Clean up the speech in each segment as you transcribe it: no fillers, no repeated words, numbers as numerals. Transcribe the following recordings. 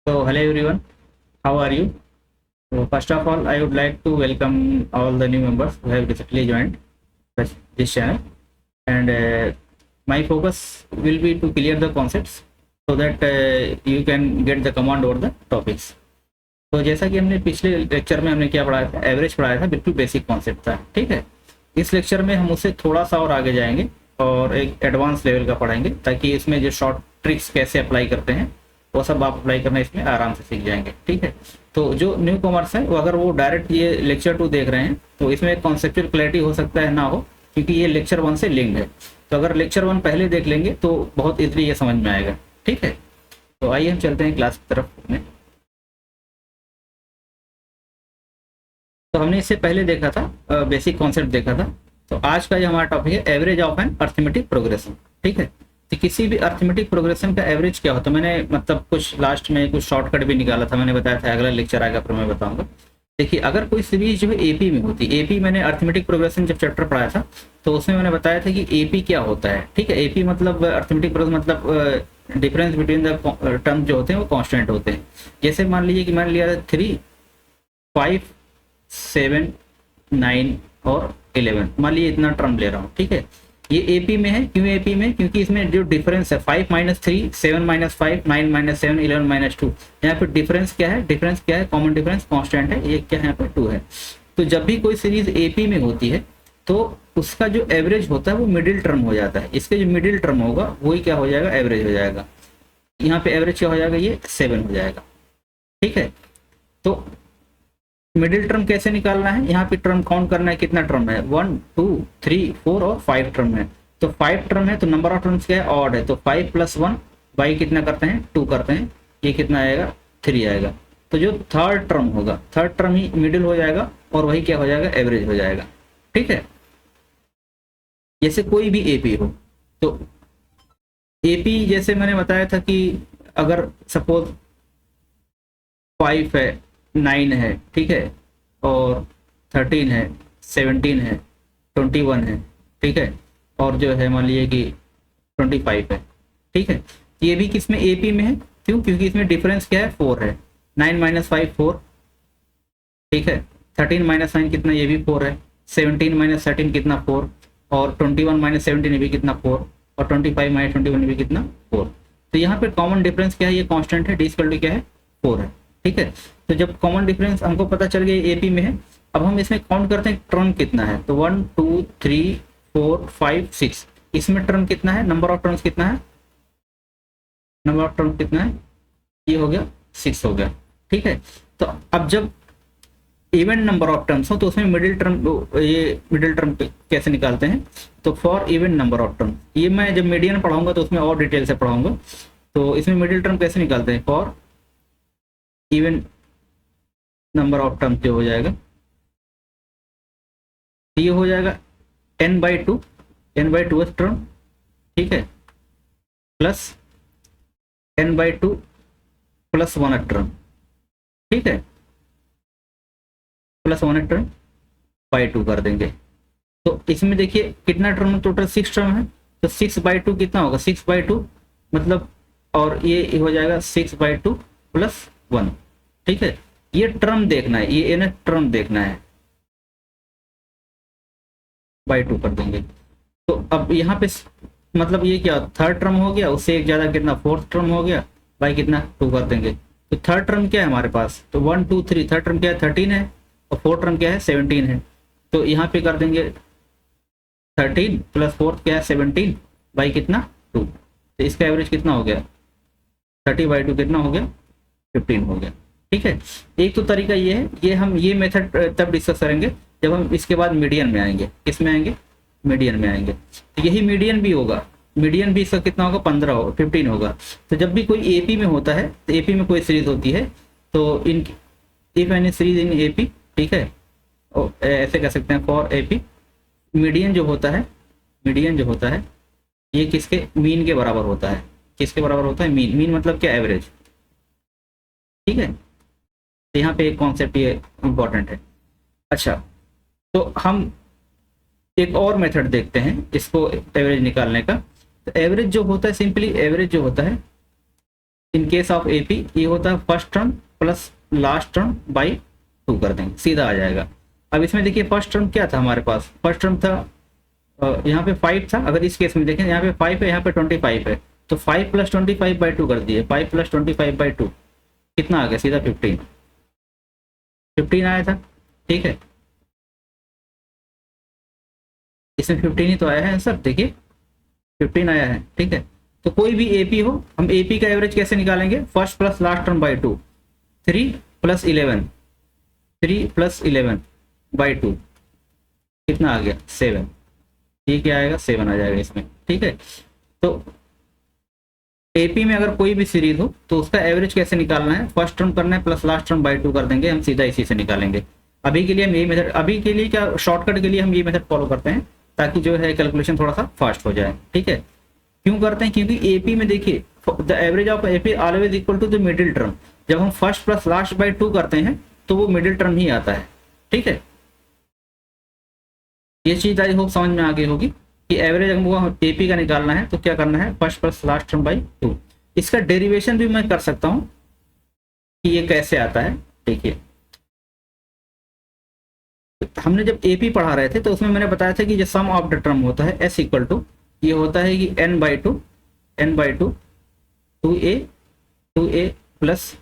So, hello everyone, how are you? So, first of all, I would like to welcome all the new members who have recently joined this channel, and my focus will be to clear the concepts so that you can get the command over the topics. तो जैसा कि हमने पिछले lecture में हमने क्या पढ़ाया था, एवरेज पढ़ाया था, बिल्कुल बेसिक कॉन्सेप्ट था, ठीक है। इस लेक्चर में हम उससे थोड़ा सा और आगे जाएंगे और एक एडवांस लेवल का पढ़ाएंगे ताकि इसमें जो शॉर्ट ट्रिक्स कैसे अप्लाई करते हैं वो सब आप अप्लाई करना इसमें आराम से सीख जाएंगे, ठीक है। तो जो न्यू कॉमर्स है वो अगर वो डायरेक्ट ये लेक्चर 2 देख रहे हैं तो इसमें कॉन्सेप्चुअल क्लैरिटी हो सकता है ना हो, क्योंकि ये लेक्चर 1 से लिंक्ड है। तो अगर लेक्चर 1 पहले देख लेंगे तो बहुत इजीली ये समझ में आएगा, ठीक है। तो आइए हम चलते हैं क्लास की तरफ में। तो हमने इससे पहले देखा था, बेसिक कॉन्सेप्ट देखा था। तो आज का जो हमारा टॉपिक है average of an arithmetic progression, ठीक है। तो किसी भी अर्थमेटिक प्रोग्रेशन का एवरेज क्या होता है, मैंने मतलब कुछ लास्ट में कुछ शॉर्टकट भी निकाला था, मैंने बताया था अगला लेक्चर आएगा फिर मैं बताऊंगा। देखिए, अगर कोई सीरीज जो है एपी में होती है, एपी मैंने अर्थमेटिक प्रोग्रेशन जब चैप्टर पढ़ाया था तो उसमें मैंने बताया था कि एपी क्या होता है, ठीक है। एपी मतलब अर्थमेटिक प्रोग्रेशन मतलब डिफरेंस बिटवीन द टर्म जो होते हैं वो कॉन्स्टेंट होते हैं। जैसे मान लीजिए कि मैंने लिया था 3, 5, 7, 9 और 11, मान लीजिए इतना टर्म ले रहा हूँ, ठीक है। ये एपी में है, क्यों एपी में, क्योंकि इसमें जो डिफरेंस है 5 - 3, 7 - 5, 9 - 7, 11 - 2, यहाँ पे डिफरेंस क्या है, डिफरेंस क्या है, कॉमन डिफरेंस कांस्टेंट है, ये क्या है यहाँ पे 2 है। तो जब भी कोई सीरीज एपी में होती है तो उसका जो एवरेज होता है वो मिडिल टर्म हो जाता है। इसके जो मिडिल टर्म होगा वही क्या हो जाएगा, एवरेज हो जाएगा। यहाँ पे एवरेज क्या हो जाएगा, ये 7 हो जाएगा, ठीक है। तो मिडिल टर्म कैसे निकालना है, यहाँ पे टर्म काउंट करना है, कितना टर्म है, 1, 2, 3, 4 और 5 टर्म है। तो 5 टर्म है तो नंबर ऑफ टर्म्स क्या है, ऑड है। तो 5 + 1 बाई कितना करते हैं, 2 करते हैं, ये कितना आएगा, 3 आएगा। तो जो थर्ड टर्म होगा, थर्ड टर्म ही मिडिल हो जाएगा और वही क्या हो जाएगा, एवरेज हो जाएगा, ठीक है। जैसे कोई भी एपी हो, तो एपी जैसे मैंने बताया था कि अगर सपोज 5 है, 9 है, ठीक है, और 13 है, 17 है, 21 है, ठीक है, और जो है मान लीजिए कि 25 है, ठीक है। ये भी किस में, एपी में है, क्यों, क्योंकि इसमें डिफरेंस क्या है, 4 है। 9 - 5 4, ठीक है। 13 - 9 कितना, ये भी 4 है। 17 - 13 कितना, 4, और 21 - 17 ये भी कितना, 4, और 25 - 21 भी कितना, 4। तो यहाँ पे कॉमन डिफरेंस क्या है, ये कांस्टेंट है, डी इक्वल टू क्या है, 4 है, ठीक है। तो जब कॉमन डिफरेंस हमको पता चल गया एपी में है, अब हम इसमें काउंट करते हैं टर्म कितना है। तो 1, 2, 3, 4, 5, 6, इसमें टर्म कितना है, नंबर ऑफ टर्म्स कितना है, नंबर ऑफ टर्म कितना है, ये हो गया 6 हो गया, ठीक है। तो अब जब इवन नंबर ऑफ टर्म्स हो तो उसमें मिडिल टर्म, ये मिडिल टर्म कैसे निकालते हैं, तो for even number of term, ये मैं जब मीडियन पढ़ाऊंगा तो उसमें और डिटेल से पढ़ाऊंगा। तो इसमें मिडिल टर्म कैसे निकालते हैं, for even number of term जो हो जाएगा, ये हो जाएगा n/2, n/2 टर्म, ठीक है, प्लस n/2 + 1 टर्म, ठीक है, प्लस 1 टर्म बाई 2 कर देंगे। तो इसमें देखिए कितना टर्म, टोटल 6 टर्म है। तो 6/2 कितना होगा, 6/2 मतलब, और ये हो जाएगा 6/2 + 1, ठीक है। ये टर्म देखना है, ये ना टर्म देखना है, बाई 2 कर देंगे। तो अब यहाँ पे मतलब ये क्या, थर्ड टर्म हो गया, उससे एक ज्यादा कितना, फोर्थ टर्म हो गया, बाई कितना, 2 कर देंगे। तो थर्ड टर्म क्या है हमारे पास, तो 1, 2, 3, थर्ड टर्म क्या है, 13 है, और फोर्थ टर्म क्या है, 17 है। तो यहाँ पे कर देंगे 13 + फोर्थ क्या है, 17 बाई कितना, 2। तो इसका एवरेज कितना हो गया, 30/2 कितना हो गया, 15 हो गया, ठीक है। एक तो तरीका ये है, ये हम ये मेथड तब डिस्कस करेंगे जब हम इसके बाद मीडियन में आएंगे। किस में आएंगे, मीडियन में आएंगे। तो यही मीडियन भी होगा, मीडियन भी इसका कितना होगा, 15 होगा। तो जब भी कोई एपी में होता है, तो एपी में कोई सीरीज होती है, तो in if any series in AP, ठीक है, ऐसे कह सकते हैं फॉर एपी, मीडियन जो होता है, मीडियन जो होता है ये किसके, मीन के बराबर होता है। किसके बराबर होता है, मीन, मीन मतलब क्या, एवरेज, ठीक है। तो यहाँ पे एक कॉन्सेप्ट ये इंपॉर्टेंट है। अच्छा, तो हम एक और मेथड देखते हैं इसको एवरेज निकालने का। तो एवरेज जो होता है, सिंपली एवरेज जो होता है इन केस ऑफ एपी ये होता है first term plus last term by 2 कर देंगे, सीधा आ जाएगा। अब इसमें देखिए फर्स्ट टर्म क्या था हमारे पास, फर्स्ट टर्म था यहाँ पे 5 था। अगर इस केस में देखें यहाँ पे 5 है, यहाँ पे 25 है, तो 5 + 25/2 कर दिए। 5 + 25/2 कितना आ गया, सीधा 15 आया था। ठीक है, इसमें 15 ही तो आया है आंसर, देखिए 15 आया है। ठीक है, तो कोई भी एपी हो, हम एपी का एवरेज कैसे निकालेंगे, first plus last term by 2, 3 + 11, 3 + 11/2 कितना आ गया, 7। ये क्या आएगा, 7 आ जाएगा इसमें। ठीक है, तो एपी में अगर कोई भी सीरीज हो तो उसका एवरेज कैसे निकालना है, फर्स्ट टर्म करना है प्लस लास्ट टर्म बाई 2 कर देंगे, हम सीधा इसी से निकालेंगे। अभी के लिए हम यही मेथड, अभी के लिए क्या शॉर्टकट के लिए हम ये मेथड फॉलो करते हैं ताकि जो है कैलकुलेशन थोड़ा सा फास्ट हो जाए। ठीक है, क्यों करते हैं, क्योंकि एपी में देखिए the average of AP always equal to the middle term. जब हम फर्स्ट प्लस लास्ट बाई 2 करते हैं तो वो मिडिल टर्म ही आता है। ठीक है, ये चीज आई होप समझ में आ गई होगी कि एवरेज हमको एपी का निकालना है तो क्या करना है, first plus last term by 2। इसका डेरिवेशन भी मैं कर सकता हूं कि ये कैसे आता है। देखिए हमने जब एपी पढ़ा रहे थे तो उसमें मैंने बताया था कि जो सम ऑफ द टर्म होता है एस इक्वल टू, ये होता है कि n/2 2a plus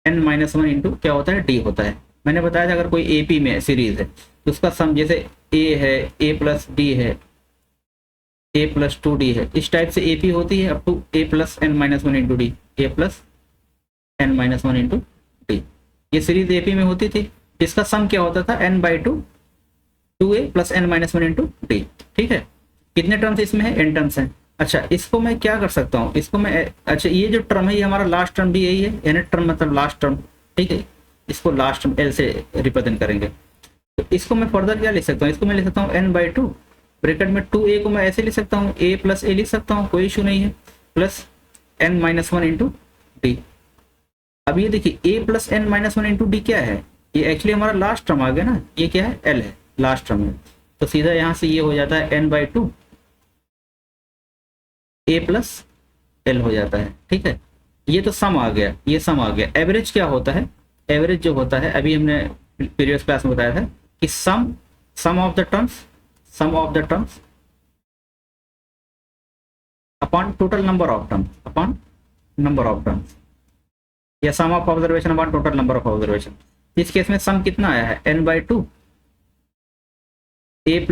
n-1 into क्या होता है, d होता है। मैंने बताया था अगर कोई एपी में सीरीज है तो उसका सम जैसे a है, a + d है, a + 2d है, इस टाइप से एपी होती है up to a + n-1 into d, a + n-1 into d. ये सीरीज एपी में होती थी, इसका सम क्या होता था, n/2 2a + n-1 into D. ठीक है, कितने टर्म्स इसमें है, n टर्म्स हैं। अच्छा, इसको मैं क्या कर सकता हूँ, इसको मैं, अच्छा ये जो टर्म है ये हमारा लास्ट टर्म भी यही है, n टर्म मतलब लास्ट टर्म। ठीक है, इसको लास्ट टर्म l से रिप्रेजेंट करेंगे। तो इसको मैं फर्दर क्या लिख सकता हूँ, इसको मैं लिख सकता हूँ n/2 ब्रैकेट में 2a को मैं ऐसे लिख सकता हूँ, a + a लिख सकता हूँ, कोई इशू नहीं है, प्लस n-1 इंटू डी। अब ये देखिए a + n-1 इंटू डी क्या है, ये एक्चुअली हमारा लास्ट टर्म आ गया ना, ये क्या है, l है, लास्ट टर्म है। तो सीधा यहाँ से ये हो जाता है n/2 a + l हो जाता है। ठीक है, ये तो सम आ गया, ये सम आ गया। एवरेज क्या होता है, एवरेज जो होता है अभी हमने प्रीवियस क्लास में बताया था कि sum of the terms upon total number of terms या sum of observation upon total number of observation. इस केस में सम कितना आया है, n/2 a +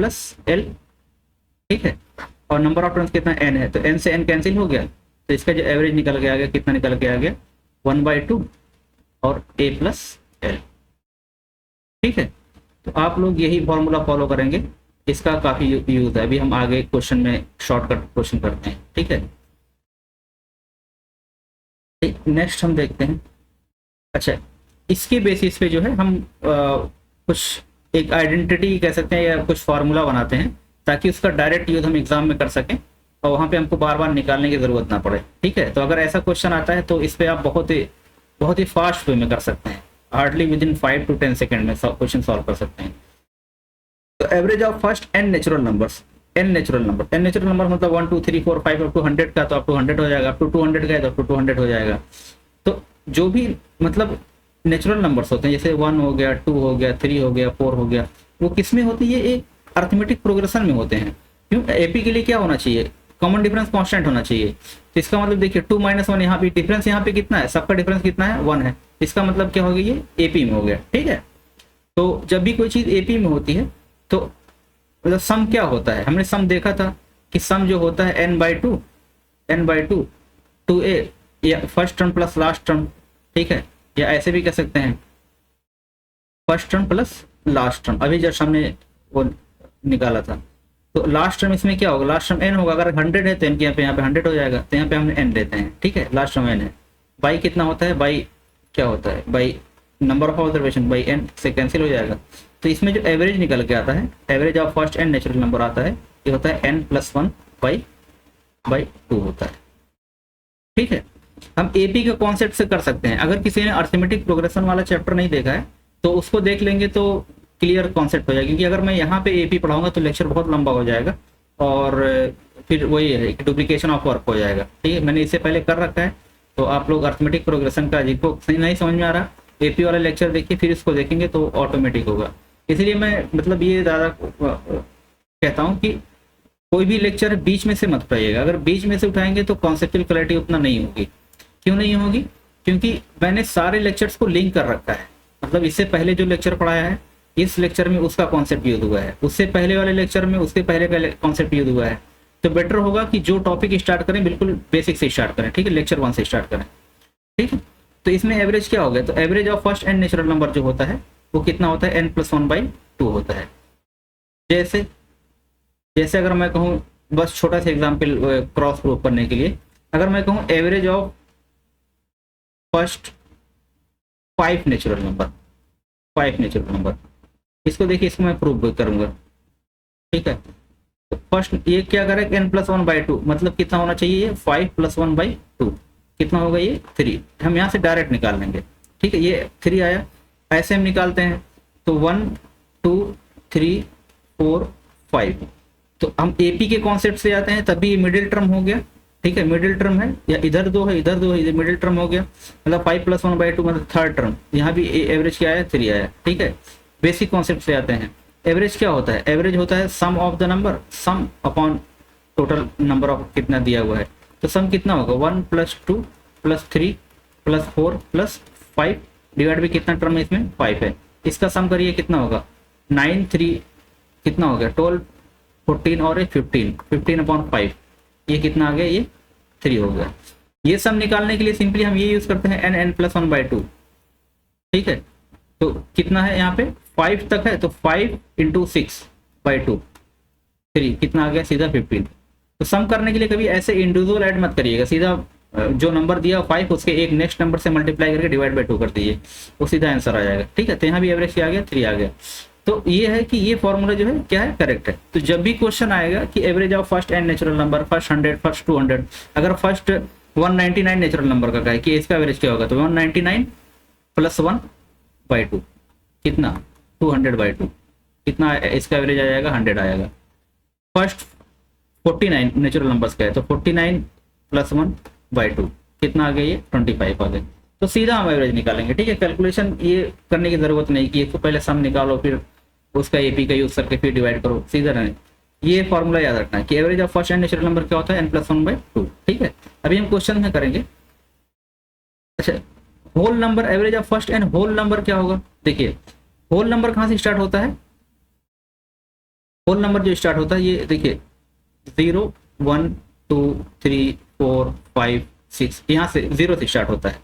l। ठीक है, और नंबर ऑफ टर्म्स कितना n है, तो n से n कैंसिल हो गया, तो इसका जो एवरेज निकल के आ गया, कितना निकल के आ गया, 1/2 और a + l। ठीक है, तो आप लोग यही फॉर्मूला फॉलो करेंगे, इसका काफी यूज है। अभी हम आगे क्वेश्चन में शॉर्टकट क्वेश्चन करते हैं। ठीक है, नेक्स्ट हम देखते हैं। अच्छा, इसके बेसिस पे जो है हम कुछ एक आइडेंटिटी कह सकते हैं या कुछ फार्मूला बनाते हैं ताकि उसका डायरेक्ट यूज हम एग्जाम में कर सकें और वहाँ पे हमको बार बार निकालने की जरूरत ना पड़े। ठीक है, तो अगर ऐसा क्वेश्चन आता है तो इस पे आप बहुत ही फास्ट वे में कर सकते हैं, हार्डली विदिन 5 to 10 सेकेंड में क्वेश्चन सॉल्व कर सकते हैं। तो average of first n natural number मतलब 1 2 3 4 5 अप टू 100 का तो अप टू 100 हो जाएगा, अप टू 200 का है तो अप टू 200 हो जाएगा। तो जो भी मतलब नेचुरल नंबर्स होते हैं, जैसे 1 हो गया, 2 हो गया, 3 हो गया, 4 हो गया, वो किस में होती है, एक अर्थमेटिक प्रोग्रेशन में होते हैं। क्यों, एपी के लिए क्या होना चाहिए, कॉमन डिफरेंस कांस्टेंट होना चाहिए। तो इसका मतलब देखिए 2 - 1 यहाँ पे डिफरेंस, यहाँ पे कितना है, सबका डिफरेंस कितना है, 1 है। इसका मतलब क्या हो गया, ये एपी में हो गया। ठीक है, तो जब भी कोई चीज एपी में होती है तो मतलब सम क्या होता है, हमने सम देखा था कि सम जो होता है n/2 2a या first term plus last term. ठीक है, या ऐसे भी कह सकते हैं first term plus last term. अभी जस्ट हमने वो निकाला था, तो लास्ट टर्म इसमें क्या होगा, लास्ट टर्म n होगा। अगर 100 है तो n के यहाँ पे 100 हो जाएगा, तो यहाँ पे हमने n लेते हैं। ठीक है, लास्ट टर्म n है। बाई कितना होता है, बाई क्या होता है, by number of observation, by n से कैंसिल हो जाएगा। तो इसमें जो एवरेज निकल के आता है, average of first n natural number आता है, ये होता है n+1/2 होता है। ठीक है, हम एपी के कॉन्सेप्ट से कर सकते हैं। अगर किसी ने अर्थमेटिक प्रोग्रेशन वाला चैप्टर नहीं देखा है तो उसको देख लेंगे तो क्लियर कॉन्सेप्ट हो जाएगा, क्योंकि अगर मैं यहाँ पे एपी पढ़ाऊंगा तो लेक्चर बहुत लंबा हो जाएगा और फिर वही है डुप्लीकेशन ऑफ वर्क हो जाएगा। ठीक है, मैंने इससे पहले कर रखा है तो आप लोग अर्थमेटिक प्रोग्रेशन का जिनको नहीं समझ में आ रहा, एपी वाला लेक्चर देखिए, फिर इसको देखेंगे तो ऑटोमेटिक होगा। इसलिए मैं मतलब ये ज़्यादा कहता हूँ कि कोई भी लेक्चर बीच में से मत उठाइएगा। अगर बीच में से उठाएंगे तो कॉन्सेप्चुअल क्लैरिटी उतना नहीं होगी। क्यों नहीं होगी? क्योंकि मैंने सारे लेक्चर्स को लिंक कर रखा है। मतलब इससे पहले जो लेक्चर पढ़ाया है, इस लेक्चर में उसका कॉन्सेप्ट यूज हुआ है, उससे पहले वाले लेक्चर में उसके पहले का कॉन्सेप्ट यूज हुआ है। तो बेटर होगा कि जो टॉपिक स्टार्ट करें बिल्कुल बेसिक से स्टार्ट करें, ठीक है, लेक्चर 1 से स्टार्ट करें, ठीक है। तो इसमें एवरेज क्या हो गया? तो average of first and natural number जो होता है वो कितना होता है? n+1/2 होता है। जैसे जैसे अगर मैं कहूँ, बस छोटा सा एग्जाम्पल क्रॉस प्रूफ करने के लिए, अगर मैं कहूँ average of first 5 natural number, इसको देखिए, इसको मैं प्रूव करूंगा, ठीक है। तो फर्स्ट ये क्या करेगा? n+1/2 मतलब कितना होना चाहिए? ये 5 + 1/2 कितना होगा? ये 3। हम यहाँ से डायरेक्ट निकाल लेंगे, ठीक है। ये 3 आया, ऐसे हम निकालते हैं तो 1 2 3 4 5। तो हम एपी के कॉन्सेप्ट से जाते हैं, तभी ये मिडिल टर्म हो गया, ठीक है। मिडिल टर्म है, या इधर 2 है इधर 2 है, इधर मिडिल टर्म हो गया, मतलब 5 + 1/2 मतलब थर्ड टर्म। यहाँ भी एवरेज क्या आया? 3 आया, ठीक है। बेसिक कॉन्सेप्ट से आते हैं। एवरेज क्या होता है? एवरेज होता है sum of the number, sum upon total number of कितना दिया हुआ है। तो सम कितना होगा? 1 + 2 + 3 + 4 + 5 डिवाइड बाई कितना टर्म है इसमें? 5 है। इसका सम करिए कितना होगा? 9 3 कितना हो गया? 12 14 और 15/5, ये कितना आ गया? ये 3 हो गया। ये सम निकालने के लिए सिंपली हम ये यूज करते हैं n+1/2, ठीक है। तो कितना है यहाँ पे? 5 तक है, तो 5 × 6/2 3 कितना आ गया? सीधा 15। तो सम करने के लिए कभी ऐसे इंडिविजुअल ऐड मत करिएगा, सीधा जो नंबर दिया 5 उसके एक नेक्स्ट नंबर से मल्टीप्लाई करके डिवाइड बाई 2 कर दीजिए, वो सीधा आंसर आ जाएगा, ठीक है। तो यहाँ भी एवरेज क्या आ गया? 3 आ गया। तो ये है कि ये फॉर्मूला जो है क्या है? करेक्ट है। तो जब भी क्वेश्चन आएगा कि average of first and natural number, first 100 first 200, अगर फर्स्ट 199 नेचुरल नंबर का है कि इसका एवरेज क्या होगा, तो 199 + 1/2 कितना? 200/2 कितना इसका एवरेज आ जाएगा? 100 आएगा। फर्स्ट 49 नेचुरल नंबर्स का है, तो 49 + 1/2 कितना आ गया? ये 25 आ गया। तो सीधा हम एवरेज निकालेंगे, ठीक है। कैलकुलेशन ये करने की जरूरत नहीं कि एक तो पहले सम निकालो फिर उसका एपी का यूज करके फिर डिवाइड करो, सीधा नहीं। ये फॉर्मूला याद रखना है कि average of first and natural number क्या होता है? n+1/2, ठीक है। अभी हम क्वेश्चन में करेंगे। अच्छा, whole number, average of first and whole number क्या होगा? देखिए, होल नंबर कहाँ से स्टार्ट होता है? होल नंबर जो स्टार्ट होता है, ये देखिए 0 1 2 3 4 5 6, यहाँ से 0 से स्टार्ट होता है।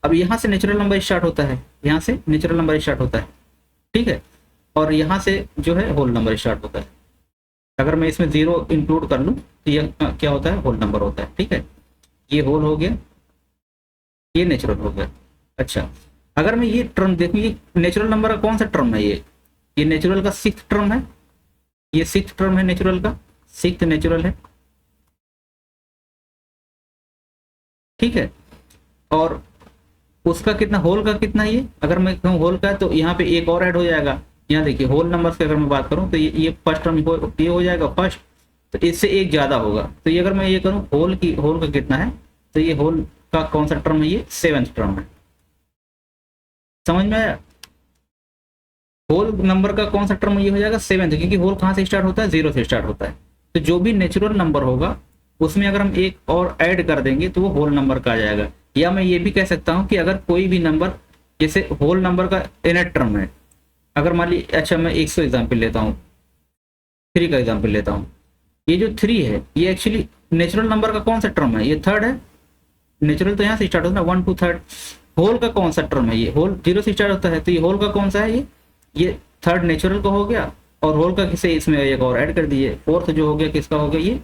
अब यहाँ से नेचुरल नंबर स्टार्ट होता है, यहाँ से नेचुरल नंबर स्टार्ट होता है, ठीक है। और यहाँ से जो है होल नंबर स्टार्ट होता है। अगर मैं इसमें 0 इंक्लूड कर लूँ तो ये क्या होता है? होल नंबर होता है, ठीक है। ये होल हो गया, ये नेचुरल हो गया। अच्छा, अगर मैं ये टर्म देखूँ, ये नेचुरल नंबर का कौन सा टर्म है? ये नेचुरल का 6th टर्म है, ये 6th टर्म है नेचुरल का, 6th नेचुरल है, ठीक है। और उसका कितना? होल का कितना? ये अगर मैं कहूँ होल का, तो यहाँ पे एक और ऐड हो जाएगा। यहाँ देखिए, होल नंबर की अगर मैं बात करूँ तो ये फर्स्ट टर्म ये हो जाएगा फर्स्ट, तो इससे एक ज्यादा होगा। तो ये अगर मैं ये करूँ होल का कितना है, तो ये होल का कौन सा टर्म है? ये 7th टर्म है। समझ में आया? होल नंबर का कौन सा टर्म ये हो जाएगा? 7th, क्योंकि होल कहाँ से स्टार्ट होता है? 0 से स्टार्ट होता है। तो जो भी नेचुरल नंबर होगा उसमें अगर हम एक और ऐड कर देंगे तो वो होल नंबर का आ जाएगा। या मैं ये भी कह सकता हूँ कि अगर कोई भी नंबर, जैसे होल नंबर का nth टर्म है, अगर मान ली, अच्छा मैं 100 एग्जाम्पल लेता हूँ, 3 का एग्जाम्पल लेता हूँ। ये जो 3 है, ये एक्चुअली नेचुरल नंबर का कौन सा टर्म है? ये थर्ड है। नेचुरल तो यहाँ से स्टार्ट होता है 1 2 3। होल का कौन सा टर्म है? ये होल 0 से स्टार्ट होता है, तो ये होल का कौन सा है? ये थर्ड नेचुरल का हो गया, और होल का किसे इसमें एक और ऐड कर दिए, 4th जो हो गया किसका हो गया? ये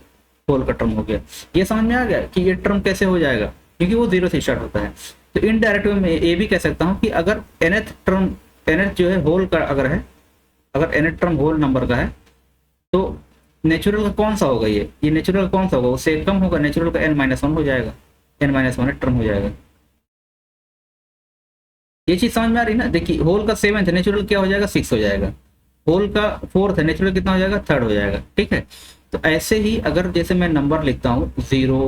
होल का टर्म हो गया। ये समझ में आ गया कि ये टर्म कैसे हो जाएगा, क्योंकि वो 0 से स्टार्ट होता है। तो इनडायरेक्ट में ये भी कह सकता हूँ कि अगर nth टर्म, nth जो है होल का अगर है, अगर nth टर्म होल नंबर का है, तो नेचुरल का कौन सा होगा? ये नेचुरल का कौन सा होगा? उससे कम होगा, नेचुरल का n-1 हो जाएगा, n-1 टर्म हो जाएगा। ये चीज समझ में आ रही ना? देखिए, होल का 7th नेचुरल क्या हो जाएगा? 6 हो जाएगा। होल का 4th है नेचुरल कितना हो जाएगा? 3rd हो जाएगा, ठीक है। तो ऐसे ही अगर जैसे मैं नंबर लिखता हूँ 0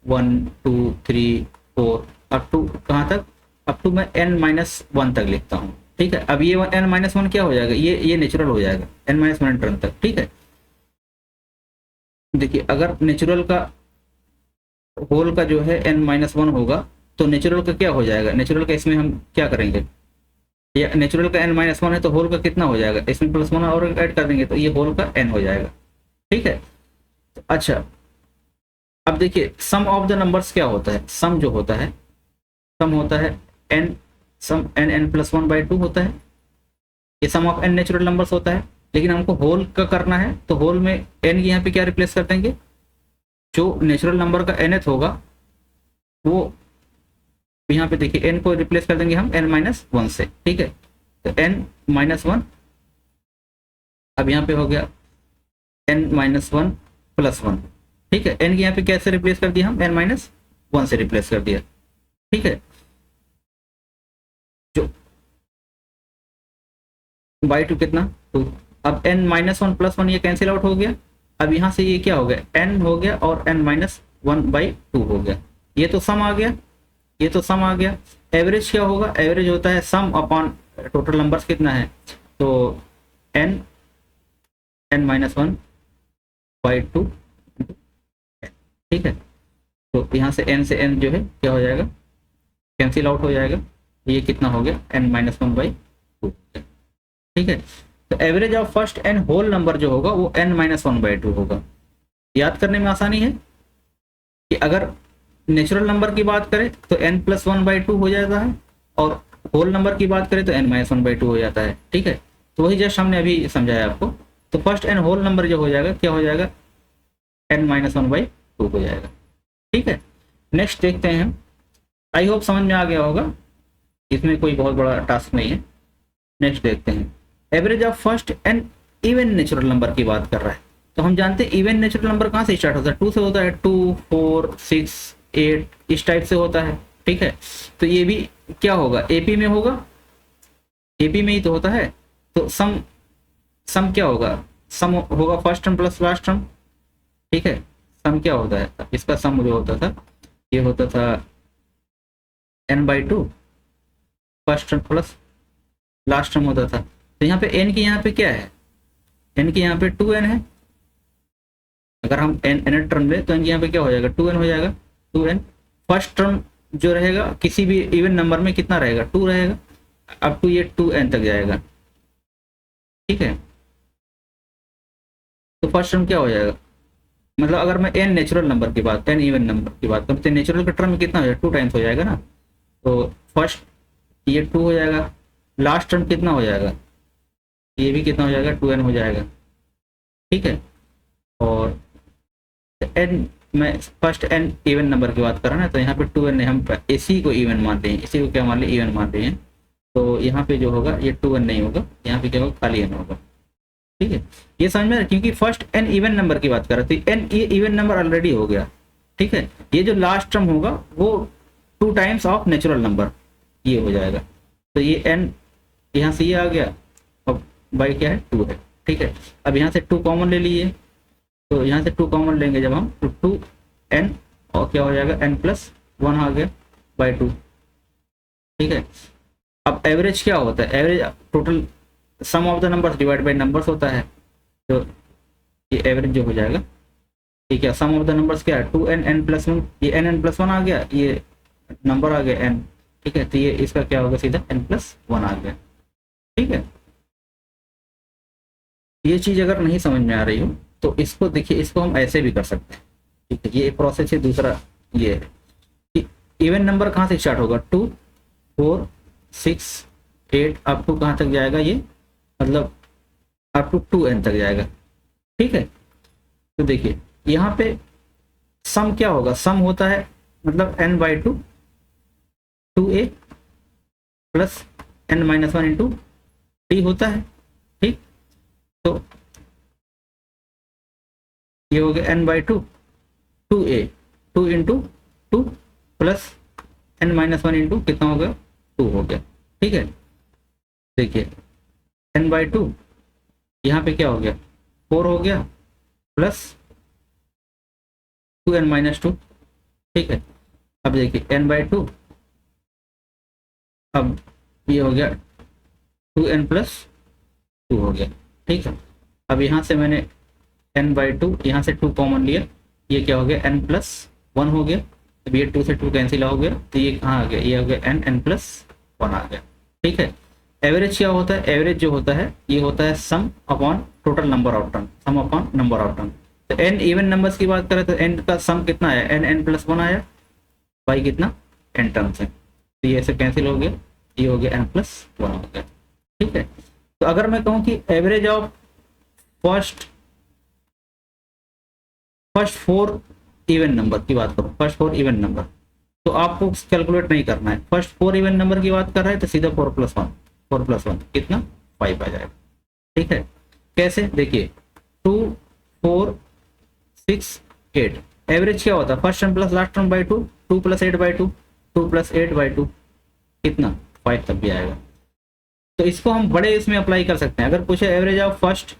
1 2 3 4 अप टू कहाँ तक, अप टू मैं n-1 तक लिखता हूँ, ठीक है। अब ये n-1 क्या हो जाएगा, ये नेचुरल हो जाएगा n-1 टर्म तक, ठीक है। देखिए अगर नेचुरल का होल का जो है n-1 होगा तो नेचुरल का क्या हो जाएगा, नेचुरल का इसमें हम क्या करेंगे, ये नेचुरल का n-1 है तो होल का कितना हो जाएगा, इसमें +1 और ऐड कर देंगे तो ये होल का n हो जाएगा, ठीक है। अच्छा अब देखिए सम ऑफ द नंबर्स क्या होता है, सम जो होता है, सम होता है n, सम n+1/2 होता है, ये सम ऑफ n नेचुरल नंबर्स होता है। लेकिन हमको होल का करना है तो होल में n की यहाँ पे क्या रिप्लेस कर देंगे, जो नेचुरल नंबर का nth होगा वो यहाँ पे देखिए n को रिप्लेस कर देंगे हम n-1 से, ठीक है। तो n-1 अब यहाँ पे हो गया n-1+1, ठीक है। n की यहाँ पे कैसे रिप्लेस कर दिया हम, n-1 से रिप्लेस कर दिया, ठीक है। जो बाई टू कितना 2, अब n-1+1 ये कैंसिल आउट हो गया। अब यहाँ से ये क्या हो गया, n हो गया और n-1/2 हो गया, ये तो सम आ गया, ये तो सम आ गया। एवरेज क्या होगा, एवरेज होता है सम अपॉन टोटल नंबर्स कितना है, तो n-1/2, ठीक है। तो यहाँ से n जो है क्या हो जाएगा, कैंसिल आउट हो जाएगा, ये कितना हो गया n-1/2, ठीक है। तो average of first n whole number जो होगा वो n-1/2 होगा। याद करने में आसानी है कि अगर नेचुरल नंबर की बात करें तो n+1/2 हो जाता है और होल नंबर की बात करें तो n-1/2 हो जाता है, ठीक है। तो वही जस्ट हमने अभी समझाया आपको। तो फर्स्ट n होल नंबर जो हो जाएगा क्या हो जाएगा, n-1/2 हो जाएगा, ठीक है। नेक्स्ट देखते हैं हम, आई होप समझ में आ गया होगा, इसमें कोई बहुत बड़ा टास्क नहीं है। नेक्स्ट देखते हैं, average of first n even natural number की बात कर रहा है। तो हम जानते हैं इवन नेचुरल नंबर कहाँ से स्टार्ट होता है, 2 से होता है, 2, 4, 6, 8 इस टाइप से होता है, ठीक है। तो ये भी क्या होगा, एपी में होगा, एपी में ही तो होता है। तो सम क्या होगा, सम होगा first term plus last term, ठीक है। सम क्या होता है, इसका सम जो होता था ये होता था n/2 first term plus last term होता था। तो यहाँ पे n की यहाँ पे क्या है, n की यहाँ पे 2n है। अगर हम n टर्म ले तो n की यहाँ पे क्या हो जाएगा, 2n हो जाएगा, 2n। फर्स्ट टर्म जो रहेगा किसी भी इवन नंबर में कितना रहेगा, 2 रहेगा, अब टू ये 2n तक जाएगा, ठीक है। तो फर्स्ट टर्म क्या हो जाएगा, मतलब अगर मैं n नेचुरल नंबर की बात, n इवन नंबर की बात करूँ तो नेचुरल का टर्म कितना हो जाएगा, 2 टाइम्स हो जाएगा ना। तो फर्स्ट ये 2 हो जाएगा, लास्ट टर्म कितना हो जाएगा, ये भी कितना हो जाएगा, 2n हो जाएगा, ठीक है। और n मैं फर्स्ट n इवन नंबर की बात कर रहा ना, तो यहाँ पे 2n हम इसी को इवन मानते हैं, इसी को क्या मान लिया, इवन मानते हैं। तो यहाँ पे जो होगा ये 2n नहीं होगा, यहाँ पे क्या होगा, खाली n होगा, ठीक है। ये समझ में, क्योंकि फर्स्ट n इवन नंबर की बात कर रहे थे, n ये इवन नंबर ऑलरेडी हो गया, ठीक है। ये जो लास्ट टर्म होगा वो 2 टाइम्स ऑफ नेचुरल नंबर ये हो जाएगा। तो ये n यहाँ से ये आ गया, अब बाई क्या है, 2 है, ठीक है। अब यहाँ से 2 कॉमन ले लीजिए, तो यहाँ से 2 कॉमन लेंगे जब हम, तो 2n और क्या हो जाएगा, n+1 आ गया बाई 2, ठीक है। अब एवरेज क्या होता है, average total sum of the numbers divide by numbers होता है। तो ये एवरेज जो हो जाएगा, ठीक है। सम ऑफ द नंबर्स क्या है, 2n n+1, ये n+1 आ गया, ये नंबर आ गया n, ठीक है। तो ये इसका क्या होगा, सीधा n+1 आ गया, ठीक है। ये चीज अगर नहीं समझ में आ रही हो तो इसको देखिए, इसको हम ऐसे भी कर सकते हैं, ठीक है। ये प्रोसेस है, दूसरा ये है कि इवन नंबर कहाँ से स्टार्ट होगा, 2, 4, 6, 8 अप टू कहाँ तक जाएगा, ये मतलब अप टू 2n तक जाएगा, ठीक है। तो देखिए यहाँ पे सम क्या होगा, सम होता है मतलब n/2 2a plus n-1 into t होता है, ठीक। तो ये हो गया n/2 2a, 2 into 2 plus n-1 into कितना हो गया, 2 हो गया, ठीक है। देखिए n/2 यहाँ पे क्या हो गया, 4 हो गया प्लस 2n-2, ठीक है। अब देखिए n/2 अब ये हो गया 2n+2 हो गया, ठीक है। अब यहाँ से मैंने n/2, यहाँ से 2 कॉमन लिया, ये क्या हो गया n+1 हो गया। अब ये 2 से 2 कैंसिल हो गया, तो ये कहाँ आ गया, ये हो गया n+1 आ गया, ठीक है। एवरेज क्या होता है, एवरेज जो होता है ये होता है सम upon total number of term, some upon number of term. तो n इवन नंबर्स की बात करें तो n का सम कितना है, n+1 आया, y कितना n टर्म्स है, तो ये ऐसे कैंसिल हो गया, ये हो गया n+1 हो गया, ठीक है। तो अगर मैं कहूँ कि average of first 4 even number की बात करूँ, फर्स्ट 4 इवन नंबर, तो आपको कैलकुलेट नहीं करना है। फर्स्ट 4 इवन नंबर की बात कर रहा है तो सीधा 4+1 कितना 5 आ जाएगा, ठीक है। कैसे, देखिए 2 4 6 8, एवरेज क्या होता है, first term plus last term by 2, 2 + 8/2, 2 + 8/2 कितना 5 तक भी आएगा। तो इसको हम बड़े इसमें अप्लाई कर सकते हैं। अगर पूछे average of first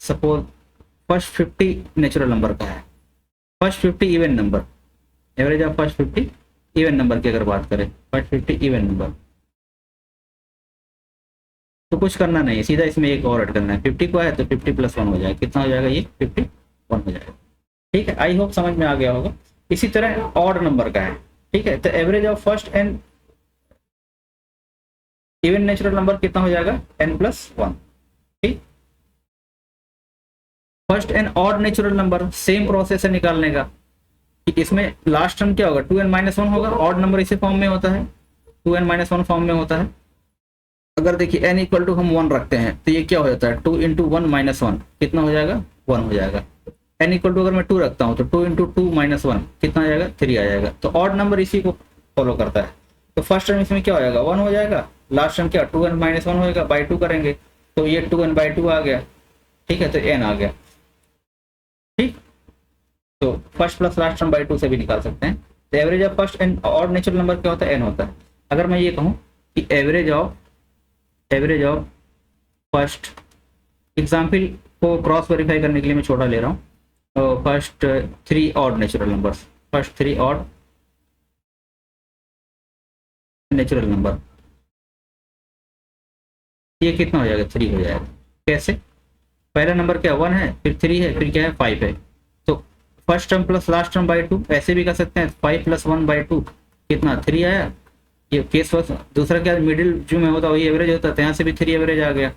suppose first 50 natural number का है, first 50 even number, average of first 50 even number की अगर बात करें, फर्स्ट 50 इवन नंबर, तो कुछ करना नहीं है, सीधा इसमें एक और ऐड करना है, 50 को है तो 50+1 हो जाएगा, कितना हो जाएगा, ये 51 हो जाएगा, ठीक है। आई होप समझ में आ गया होगा। इसी तरह ऑड नंबर का है, ठीक है। तो average of first and even natural number कितना हो जाएगा, n+1, ठीक। First and odd natural number same process है निकालने का, कि इसमें लास्ट टर्म क्या होगा, 2n-1 होगा, ऑड नंबर इसी फॉर्म में होता है, 2n-1 फॉर्म में होता है। अगर देखिए n इक्वल टू हम 1 रखते हैं तो ये क्या हो जाता है, 2 × 1 - 1 कितना हो जाएगा, 1 हो जाएगा। n इक्वल टू अगर मैं 2 रखता हूँ तो 2 × 2 - 1 कितना आ जाएगा, 3 आ जाएगा। तो ऑड नंबर इसी को फॉलो करता है। तो फर्स्ट टर्म इसमें क्या हो जाएगा, 1 हो जाएगा, लास्ट टर्म क्या 2n-1 होएगा, बाई 2 करेंगे तो ये 2n/2 आ गया, ठीक है। तो n आ गया, ठीक। तो first plus last term by 2 से भी निकाल सकते हैं। तो average of first and odd natural number क्या होता है, n होता है। अगर मैं ये कहूँ कि एवरेज ऑफ फर्स्ट, एग्जाम्पल को क्रॉस वेरीफाई करने के लिए मैं छोटा ले रहा हूँ, first 3 odd natural numbers, first 3 odd natural number, ये कितना हो जाएगा, 3 हो जाएगा। कैसे, पहला नंबर क्या 1 है, फिर 3 है, फिर क्या है 5 है। तो first term plus last term by 2 ऐसे भी कर सकते हैं, 5 + 1/2 कितना 3 आया। ये केस फर्स्ट, दूसरा क्या मिडिल जो में होता है वही एवरेज होता है, तो यहाँ से भी 3 एवरेज आ गया,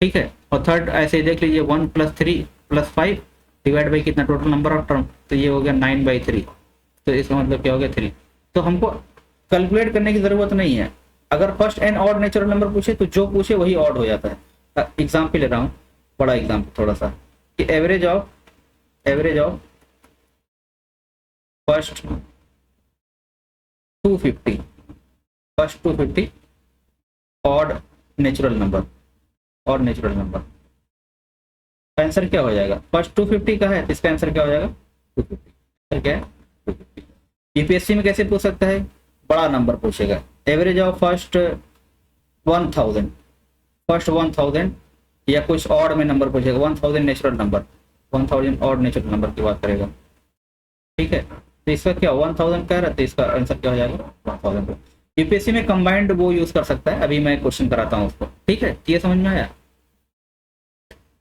ठीक है। और थर्ड ऐसे देख लीजिए 1 + 3 + 5 डिवाइड बाई कितना टोटल नंबर ऑफ टर्म, तो ये हो गया 9/3, तो इसका मतलब क्या हो गया 3। तो हमको कैलकुलेट करने की जरूरत नहीं है। अगर first and odd natural number पूछे तो जो पूछे वही ऑड हो जाता है। एग्जाम्पल ले रहा हूँ, बड़ा एग्जाम्पल थोड़ा सा, कि average of first 250 odd natural number, answer क्या हो जाएगा, फर्स्ट 250 का है, इसका आंसर क्या हो जाएगा 250, आंसर क्या है 250। यूपीएससी में कैसे पूछ सकता है, बड़ा नंबर पूछेगा, एवरेज ऑफ फर्स्ट 1000 या कुछ ऑड में नंबर पूछेगा, 1000 natural number, 1000 odd natural number की बात करेगा, ठीक है। तो इसका क्या 1000 कह रहा है, तो इसका आंसर क्या हो जाएगा 1000। यूपीएससी में कंबाइंड वो यूज कर सकता है, अभी मैं क्वेश्चन कराता हूँ उसको, ठीक है। ये समझ में आया।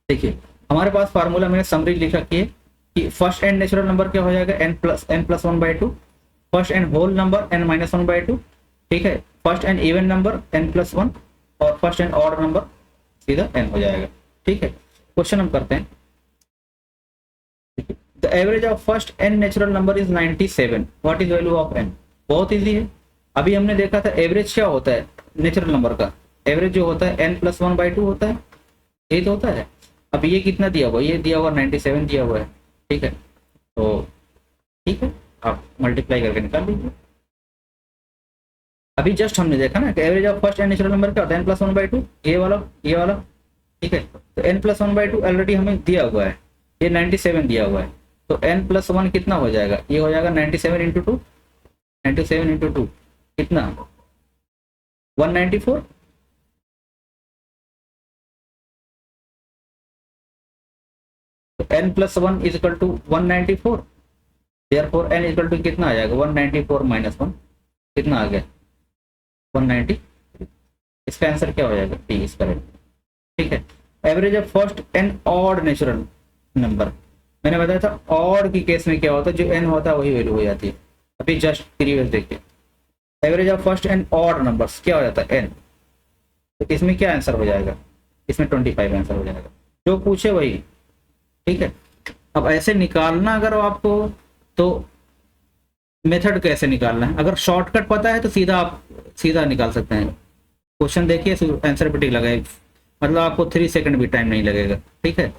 देखिए हमारे पास फार्मूला मैंने समरी लिख रखी है कि फर्स्ट एंड नेचुरल नंबर क्या हो जाएगा n+1/2, first and whole number n-1/2, ठीक है। First and even number n+1 और फर्स्ट एंड ऑड नंबर सीधा n हो जाएगा, ठीक है। क्वेश्चन हम करते हैं, the average of first n natural number is 97, what is value of n। बहुत इजी है, अभी हमने देखा था एवरेज क्या होता है नेचुरल नंबर का, एवरेज जो होता है n+1/2 होता है, यही तो होता है। अब ये कितना दिया हुआ, ये दिया हुआ 97 दिया हुआ है, ठीक है। तो ठीक है, आप मल्टीप्लाई करके निकाल लीजिए। अभी जस्ट हमने देखा ना कि average of first and natural number क्या होता है n+1/2, ये वाला, ठीक है। तो n+1/2 ऑलरेडी हमें दिया हुआ है, ये 97 दिया हुआ है, तो n+1 कितना हो जाएगा, ये हो जाएगा 97 × 2, 97 × 2 कितना 194, तो n+1 = 194, therefore n equal to कितना आ जाएगा 194 माइनस 1 कितना आ गया 190। इसका आंसर क्या हो जाएगा डी इज करेक्ट। ठीक है। Average of first n odd natural number, मैंने बताया था ऑड की केस में क्या होता है, जो एन होता है वही वैल्यू हो जाती है। अभी जस्ट प्रीवियस देखिए, average of first n odd numbers क्या हो जाता है एन, तो इसमें क्या आंसर हो जाएगा, इसमें 25 आंसर हो जाएगा, जो पूछे वही। ठीक है। अब ऐसे निकालना अगर आपको, तो मेथड कैसे निकालना है, अगर शॉर्टकट पता है तो सीधा आप सीधा निकाल सकते हैं। क्वेश्चन देखिए, आंसर पे टिक लगाए, मतलब आपको 3 सेकंड भी टाइम नहीं लगेगा। ठीक है।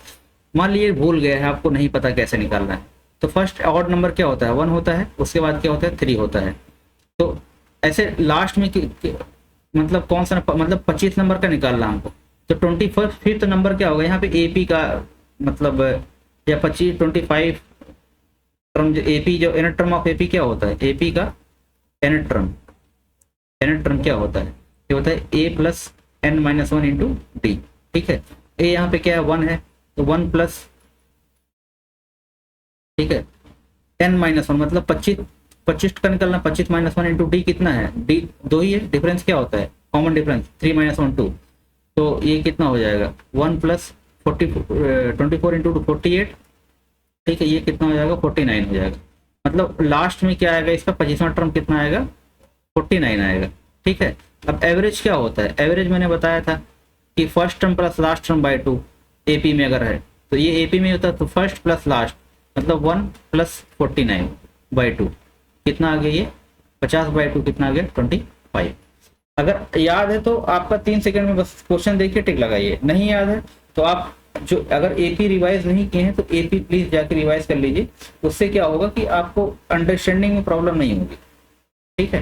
मान लीजिए भूल गया है, आपको नहीं पता कैसे निकालना है, तो फर्स्ट ऑड नंबर क्या होता है 1 होता है, उसके बाद क्या होता है 3 होता है। तो ऐसे लास्ट में मतलब कौन सा, मतलब 25 नंबर का निकालना हमको, तो 25th नंबर क्या होगा यहाँ पे एपी का, मतलब या 25 टर्म, जो एपी, जो एन टर्म ऑफ एपी क्या होता है, एपी का एन टर्म क्या होता है, ये होता है A plus N minus 1 into D. ठीक है। ए यहाँ पे क्या है 1 है, तो 1 प्लस, ठीक है, एन माइनस 1 मतलब 25 का निकलना, 25 माइनस 1 इंटू डी कितना है, डी 2 ही है, डिफरेंस क्या होता है कॉमन डिफरेंस 3 माइनस 1 2, तो ये कितना हो जाएगा 1 प्लस 24 इंटू 48। ठीक है। ये कितना हो जाएगा 49 हो जाएगा, मतलब लास्ट में क्या आएगा इसका 25वां टर्म कितना आएगा 49 आएगा। ठीक है। अब एवरेज क्या होता है, एवरेज मैंने बताया था कि first term plus last term by 2 AP में अगर है, तो ये एपी में होता है, तो फर्स्ट प्लस लास्ट मतलब 1 प्लस 49 बाई 2 कितना आ गया, ये 50 बाई 2 कितना आ गया 25। अगर याद है तो आपका 3 सेकंड में बस क्वेश्चन देखिए टिक लगाइए, नहीं याद है तो आप जो अगर एपी रिवाइज नहीं किए हैं तो एपी प्लीज जाके रिवाइज कर लीजिए, उससे क्या होगा कि आपको अंडरस्टैंडिंग में प्रॉब्लम नहीं होगी। ठीक है।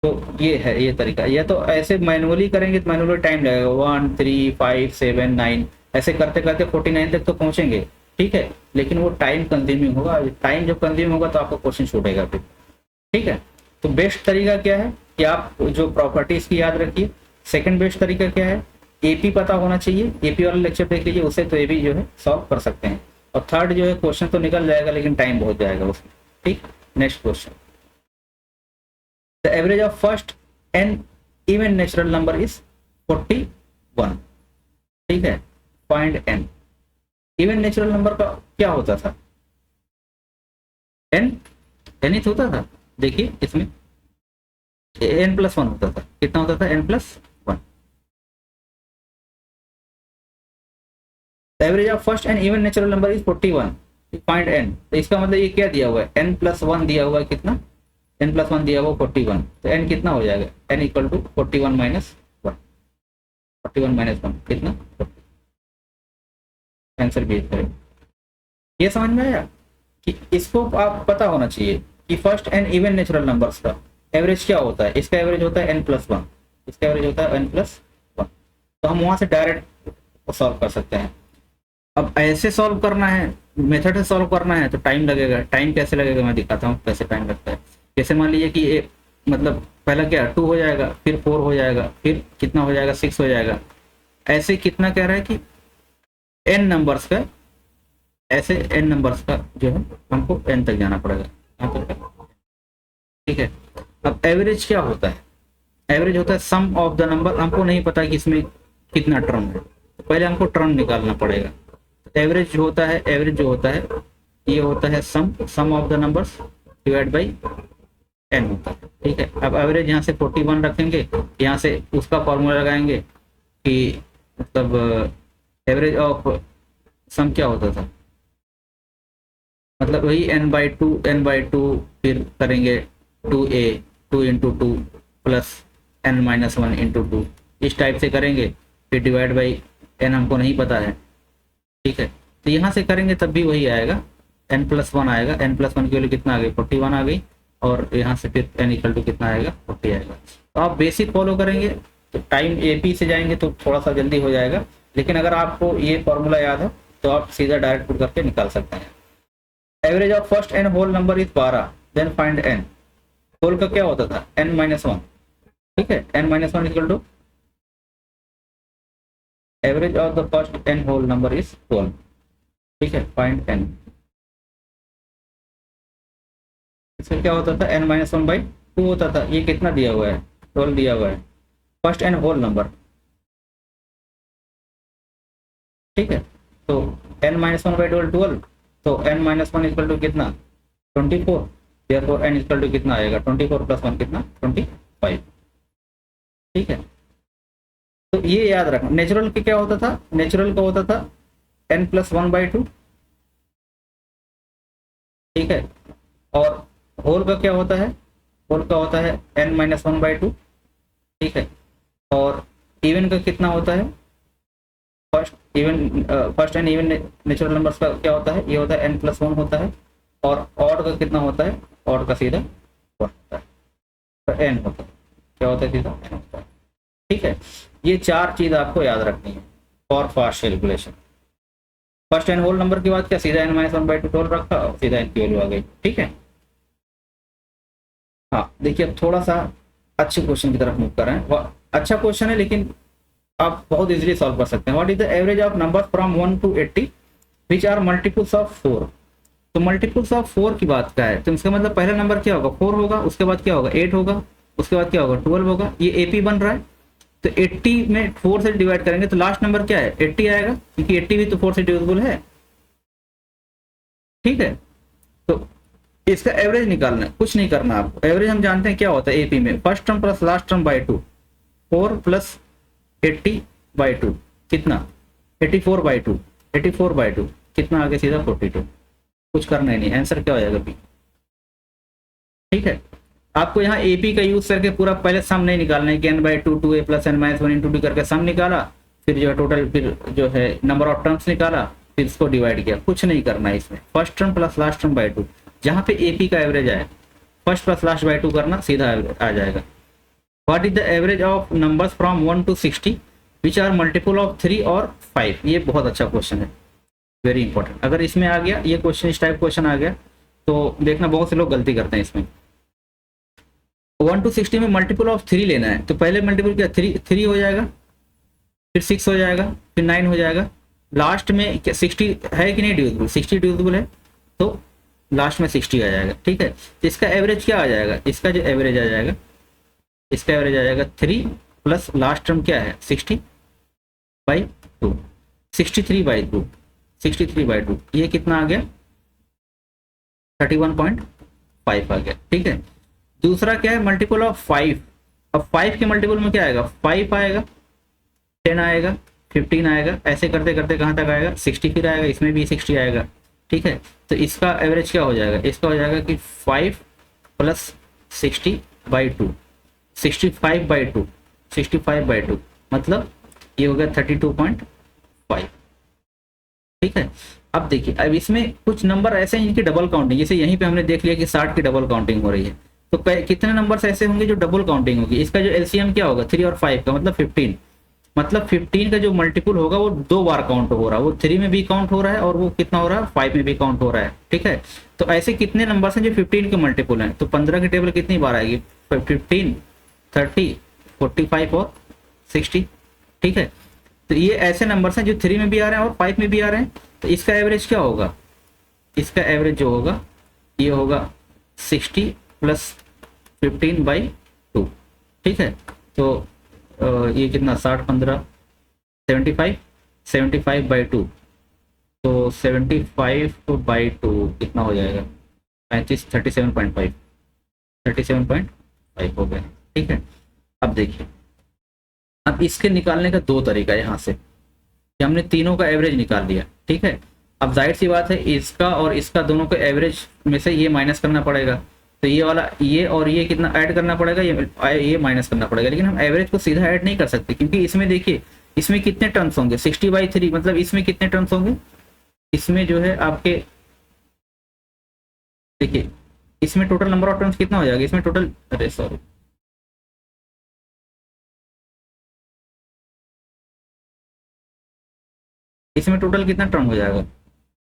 तो ये है ये तरीका, या तो ऐसे मैनुअली करेंगे तो मैनुअली टाइम लगेगा 1 3 5 7 9 ऐसे करते करते 49 तक तो पहुंचेंगे। ठीक है। लेकिन वो टाइम कंज्यूमिंग होगा, टाइम जब कंज्यूम होगा तो आपको क्वेश्चन छूटेगा फिर। ठीक है। तो बेस्ट तरीका क्या है कि आप जो प्रॉपर्टीज की याद रखिए। सेकंड बेस्ट तरीका क्या है, एपी पता होना चाहिए, एपी वाला लेक्चर देख लीजिए, उससे तो एपी जो है सॉल्व कर सकते हैं। और थर्ड जो है क्वेश्चन तो निकल जाएगा लेकिन टाइम बहुत जाएगा उसमें। ठीक। Next question, the average of first n even natural number is 41। ठीक है। Find n. Even natural number का क्या होता था, एन एन ही होता था। देखिए इसमें एन प्लस 1 होता था, कितना होता था n plus 1। Average of first n even natural number is 41, find n. तो इसका मतलब ये क्या दिया हुआ है, एन प्लस 1 दिया हुआ है, कितना एन प्लस 1 दिया हुआ 41, तो एन कितना हो जाएगा, n equal to 41 minus 1, 41 minus 1 कितना 40। आंसर भी करें। ये समझ में आया कि इसको आप पता होना चाहिए कि first n even natural numbers का एवरेज क्या होता है, इसका एवरेज होता है एन प्लस 1, इसका एवरेज होता है एन प्लस 1, तो हम वहां से डायरेक्ट सॉल्व कर सकते हैं। अब ऐसे सॉल्व करना है, मेथड से सॉल्व करना है तो टाइम लगेगा। टाइम कैसे लगेगा मैं दिखाता हूँ कैसे टाइम लगता है। जैसे मान लीजिए कि मतलब पहला क्या 2 हो जाएगा, फिर 4 हो जाएगा, फिर कितना हो जाएगा 6 हो जाएगा, ऐसे कितना कह रहा है कि एन नंबर्स का, ऐसे एन नंबर्स का जो है हमको एन तक जाना पड़ेगा यहाँ तक। ठीक है। अब एवरेज क्या होता है, एवरेज होता है सम ऑफ द नंबर। हमको नहीं पता कि इसमें कितना टर्म है, तो पहले हमको टर्म निकालना पड़ेगा। एवरेज जो होता है, एवरेज जो होता है ये होता है sum of the numbers divide by N होता है। ठीक है। अब एवरेज यहाँ से 41 रखेंगे, यहाँ से उसका फॉर्मूला लगाएंगे कि मतलब एवरेज ऑफ सम क्या होता था, मतलब वही n/2 फिर करेंगे 2a 2 into 2 plus n-1 into 2, इस टाइप से करेंगे। फिर डिवाइड बाई n हमको नहीं पता है। ठीक है। तो यहाँ से करेंगे तब भी वही आएगा, n+1 आएगा। n+1 की वैल्यू कितना आ गई 41 आ गई, और यहाँ से फिर n इक्वल टू कितना आएगा 40 आएगा। तो आप बेसिक फॉलो करेंगे तो टाइम एपी से जाएंगे तो थोड़ा सा जल्दी हो जाएगा, लेकिन अगर आपको ये फॉर्मूला याद है तो आप सीधा डायरेक्ट पुट करके निकाल सकते हैं। Average of first n whole number is 12, then find n. Whole का क्या होता था n-1। ठीक है। n-1 equal to average of the first n whole number is 12। ठीक है। Find n. इसमें क्या होता था, n minus one by two होता था। ये कितना दिया हुआ है, 12 दिया हुआ है, फर्स्ट एंड होल नंबर, ठीक है। तो n माइनस वन बाई 12, तो n minus one equal to कितना, 24, देयरफॉर n इक्वल टू कितना आएगा, 24 प्लस 1 कितना, 25, ठीक है। तो ये याद रखना। नेचुरल के क्या होता था, नेचुरल का होता था n plus one by to, ठीक है। और होल का क्या होता है, होल का होता है n minus one by to, ठीक है। और इवन का कितना होता है, first and even natural numbers का क्या होता है, ये होता है n प्लस वन होता है। और ऑड का कितना होता है, ऑड का सीधा वन होता है, तो n होता है, क्या होता है, सीधा n होता है, ठीक है। ये चार चीज आपको याद रखनी है for fast calculation. First and whole number के बाद क्या, सीधा n minus one by two 12 रखा और सीधा n की वैल्यू आ गई, ठीक है। हाँ देखिए, अब थोड़ा सा अच्छे क्वेश्चन की तरफ मूव कर रहे हैं। अच्छा क्वेश्चन है लेकिन आप बहुत इजीली सॉल्व कर सकते हैं। What is the average of number from 1 to 80 which are multiples of 4। तो मल्टीपल्स ऑफ 4 की बात क्या है, तो इसका मतलब पहला नंबर क्या होगा, 4 होगा, उसके बाद क्या होगा, 8 होगा, उसके बाद क्या होगा, 12 होगा। ये एपी बन रहा है, तो 80 में 4 से डिवाइड करेंगे तो लास्ट नंबर क्या है, 80 आएगा, क्योंकि 80 भी तो 4 से डिविजिबल है, ठीक है। तो इसका एवरेज निकालना है, कुछ नहीं करना आपको। एवरेज हम जानते हैं क्या होता है एपी में, first term plus last term by 2, 4 plus 80 by 2 कितना, 84 बाई 2, 84 बाई 2 कितना, आगे सीधा 42, कुछ करना ही नहीं, आंसर क्या हो जाएगा बी, ठीक है। आपको यहाँ एपी का यूज करके पूरा पहले सम नहीं निकालना है कि n by two, 2a plus n minus one into D करके सम निकाला, फिर जो है टोटल, फिर जो है नंबर ऑफ टर्म्स निकाला, फिर इसको डिवाइड किया, कुछ नहीं करना है इसमें। First term plus last term by 2, जहाँ पे एपी का एवरेज आए फर्स्ट प्लस लास्ट बाई 2 करना, सीधा आ जाएगा। What is the average of numbers from 1 to 60 which are multiple of 3 और 5। ये बहुत अच्छा क्वेश्चन है, वेरी इंपॉर्टेंट। अगर इसमें आ गया ये क्वेश्चन, इस टाइप क्वेश्चन आ गया तो देखना बहुत से लोग गलती करते हैं इसमें। 1 to 60 में मल्टीपल ऑफ 3 लेना है, तो पहले मल्टीपल क्या, 3 हो जाएगा, फिर 6 हो जाएगा, फिर 9 हो जाएगा, लास्ट में क्या 60 है कि नहीं डिविजिबल, 60 डिविजिबल है, तो लास्ट में 60 आ जाएगा, ठीक है। तो इसका एवरेज क्या आ जाएगा, इसका जो एवरेज आ जाएगा, इसका एवरेज आ जाएगा 3 प्लस लास्ट टर्म क्या है 60 बाई 2, 63 बाई 2, 63 बाई 2, ये कितना आ गया 31.5 आ गया, ठीक है। दूसरा क्या है, मल्टीपल ऑफ 5। अब 5 के मल्टीपल में क्या आएगा, 5 आएगा, 10 आएगा, 15 आएगा, ऐसे करते करते कहाँ तक आएगा, 60 फिर आएगा, इसमें भी 60 आएगा, ठीक है। तो इसका एवरेज क्या हो जाएगा, इसका हो जाएगा कि 5 प्लस 60 बाई 2, 65 बाई 2, 65 बाई 2 मतलब ये हो गया 32.5, ठीक है। अब देखिए, अब इसमें कुछ नंबर ऐसे हैं जिनकी डबल काउंटिंग, जैसे यहीं पे हमने देख लिया कि 60 की डबल काउंटिंग हो रही है, तो कितने नंबर्स ऐसे होंगे जो डबल काउंटिंग होगी। इसका जो एलसीएम क्या होगा 3 और 5 का, मतलब 15, मतलब 15 का जो मल्टीपल होगा वो 2 बार काउंट हो रहा है, वो 3 में भी काउंट हो रहा है और वो कितना हो रहा है 5 में भी काउंट हो रहा है, ठीक है। तो ऐसे कितने नंबर्स हैं जो 15 के मल्टीपल हैं, तो 15 की टेबल कितनी बार आएगी, 15, 30, 45 और 60, ठीक है। तो ये ऐसे नंबर्स हैं जो 3 में भी आ रहे हैं और 5 में भी आ रहे हैं। तो इसका एवरेज क्या होगा, इसका एवरेज जो होगा ये होगा 60 प्लस 15 बाई 2, ठीक है। तो ये कितना 60, 15, 75, 75 बाई 2, तो 75 बाई 2 कितना हो जाएगा 35, 37.5, 37.5 हो गया, ठीक है। अब देखिए, अब इसके निकालने का 2 तरीका यहाँ से, कि हमने तीनों का एवरेज निकाल लिया, ठीक है। अब जाहिर सी बात है इसका और इसका दोनों का एवरेज में से ये माइनस करना पड़ेगा, तो ये वाला ये और ये कितना ऐड करना पड़ेगा, ये माइनस करना पड़ेगा। लेकिन हम एवरेज को सीधा ऐड नहीं कर सकते, क्योंकि इसमें देखिए इसमें कितने टर्म्स होंगे 60/3, मतलब इसमें कितने टर्म्स होंगे, इसमें जो है आपके देखिए इसमें टोटल नंबर ऑफ टर्म्स कितना हो जाएगा, इसमें टोटल, अरे सॉरी, इसमें टोटल कितना टर्म हो जाएगा,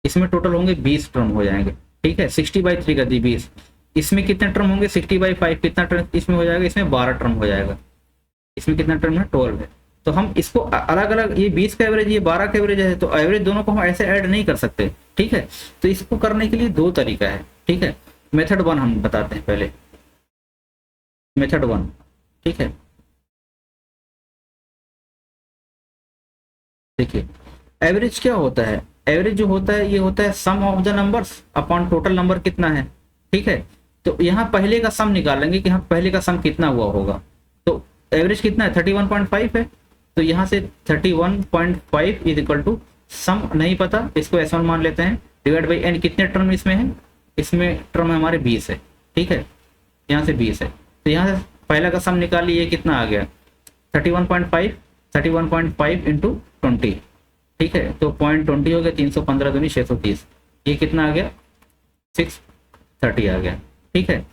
इसमें टोटल होंगे 20 टर्म हो जाएंगे, ठीक है। 60/3 का दी 20, इसमें कितने टर्म होंगे 60/5 कितना टर्म इसमें हो जाएगा, इसमें 12 टर्म हो जाएगा, इसमें कितना टर्म है 12 है। तो हम इसको अलग अलग, ये 20 का एवरेज, ये 12 का एवरेज है, तो एवरेज दोनों को हम ऐसे ऐड नहीं कर सकते, ठीक है। तो इसको करने के लिए 2 तरीका है, ठीक है। मेथड वन हम बताते हैं पहले, मेथड वन, ठीक है। देखिए एवरेज क्या होता है, एवरेज जो होता है ये होता है sum of the numbers upon total number कितना है, ठीक है। तो यहाँ पहले का सम निकालेंगे कि हाँ पहले का सम कितना हुआ होगा। तो एवरेज कितना है 31.5 है, तो यहाँ से 31.5 इज इक्वल टू सम नहीं पता, इसको S1 मान लेते हैं, डिवाइड बाई n, कितने टर्म इसमें है, इसमें टर्म हमारे 20 है, ठीक है, यहाँ से 20 है। तो यहाँ से पहला का सम निकालिए, कितना आ गया 31.5 इंटू 20, ठीक है। तो 0.20 हो गया, 315 दूनी 630, ये कितना आ गया 630 आ गया, ठीक है।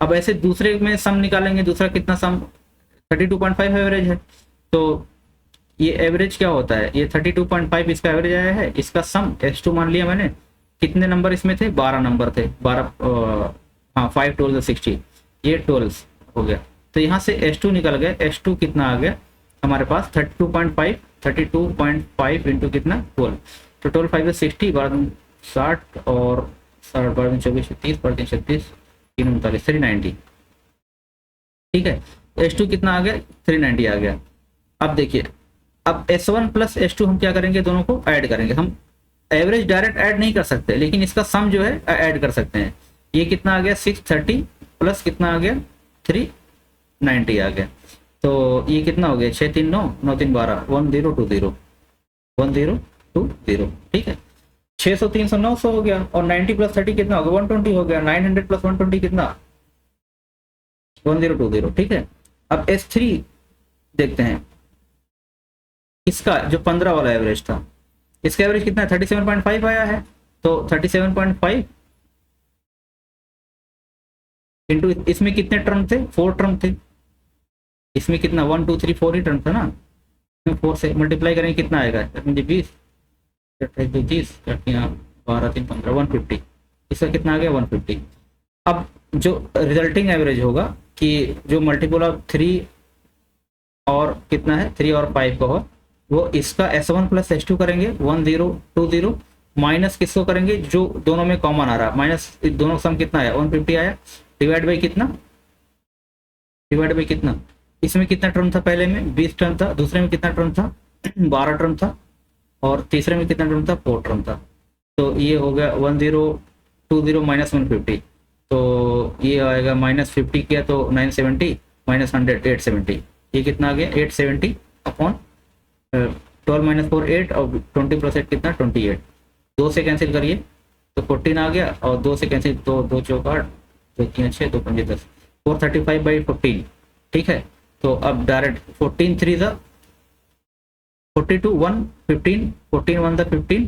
अब ऐसे दूसरे में सम निकालेंगे, दूसरा कितना सम 32.5 एवरेज है। तो ये एवरेज क्या होता है, ये 32.5 इसका एवरेज आया है, इसका सम S2 मान लिया मैंने, कितने नंबर इसमें थे 12 नंबर थे, 12 हाँ 5 12 60, ये 12 हो गया। तो यहाँ से S2 निकल गया, S2 कितना आ गया हमारे पास 32.5 इंटू कितना 12, तो 12 5 60, 60 और 60 12 24 30 12 36 3 39 390, ठीक है। S2 कितना आ गया 390 आ गया। अब देखिए अब S1 प्लस S2 हम क्या करेंगे, दोनों को ऐड करेंगे। हम एवरेज डायरेक्ट ऐड नहीं कर सकते, लेकिन इसका सम जो है ऐड कर सकते हैं। ये कितना आ गया 630 प्लस कितना आ गया 390 आ गया, तो ये कितना हो गया 6 3 9 9 3 12 1020 1020, ठीक है। 600 300 900 हो गया, और 90 प्लस 30 कितना हो गया 120 हो गया, 900 प्लस 120 कितना 1020, ठीक है। अब S3 देखते हैं, इसका जो 15 वाला एवरेज था, इसका एवरेज कितना है 37.5 आया है, तो 37.5 इंटू इसमें कितने टर्म थे 4 टर्म थे, इसमें कितना 1 2 3 4 ही टर्म था ना, 4 से मल्टीप्लाई करेंगे कितना आएगा 20 20 12 3 15 150, इसका कितना आ गया 150। अब जो रिजल्टिंग एवरेज होगा कि जो मल्टीपल ऑफ 3 और कितना है 3 और 5 का हो, वो इसका S1 प्लस S2 करेंगे 1020, माइनस किसको करेंगे जो दोनों में कॉमन आ रहा, माइनस दोनों सम कितना आया 150 आया, डिवाइड बाई कितना, डिवाइड बाई कितना, इसमें कितना टर्म था पहले में 20 टर्म था, दूसरे में कितना टर्म था 12 टर्म था, और तीसरे में कितना टर्म था 4 टर्म था। तो ये हो गया 1020 माइनस 150, तो ये आएगा माइनस 50 किया तो 970 माइनस 100 870, ये कितना आ गया 870 अपॉन 12 माइनस 4 8 और 20 प्लस 8 कितना 28, 2 से कैंसिल करिए तो 14 आ गया, और 2 से कैंसिल तो 2 चौक 8 2 3 6 2 5 10 435 बाई 14, ठीक है। तो अब डायरेक्ट 14 3 ज़ा 42 1 15 14 1 ज़ा 15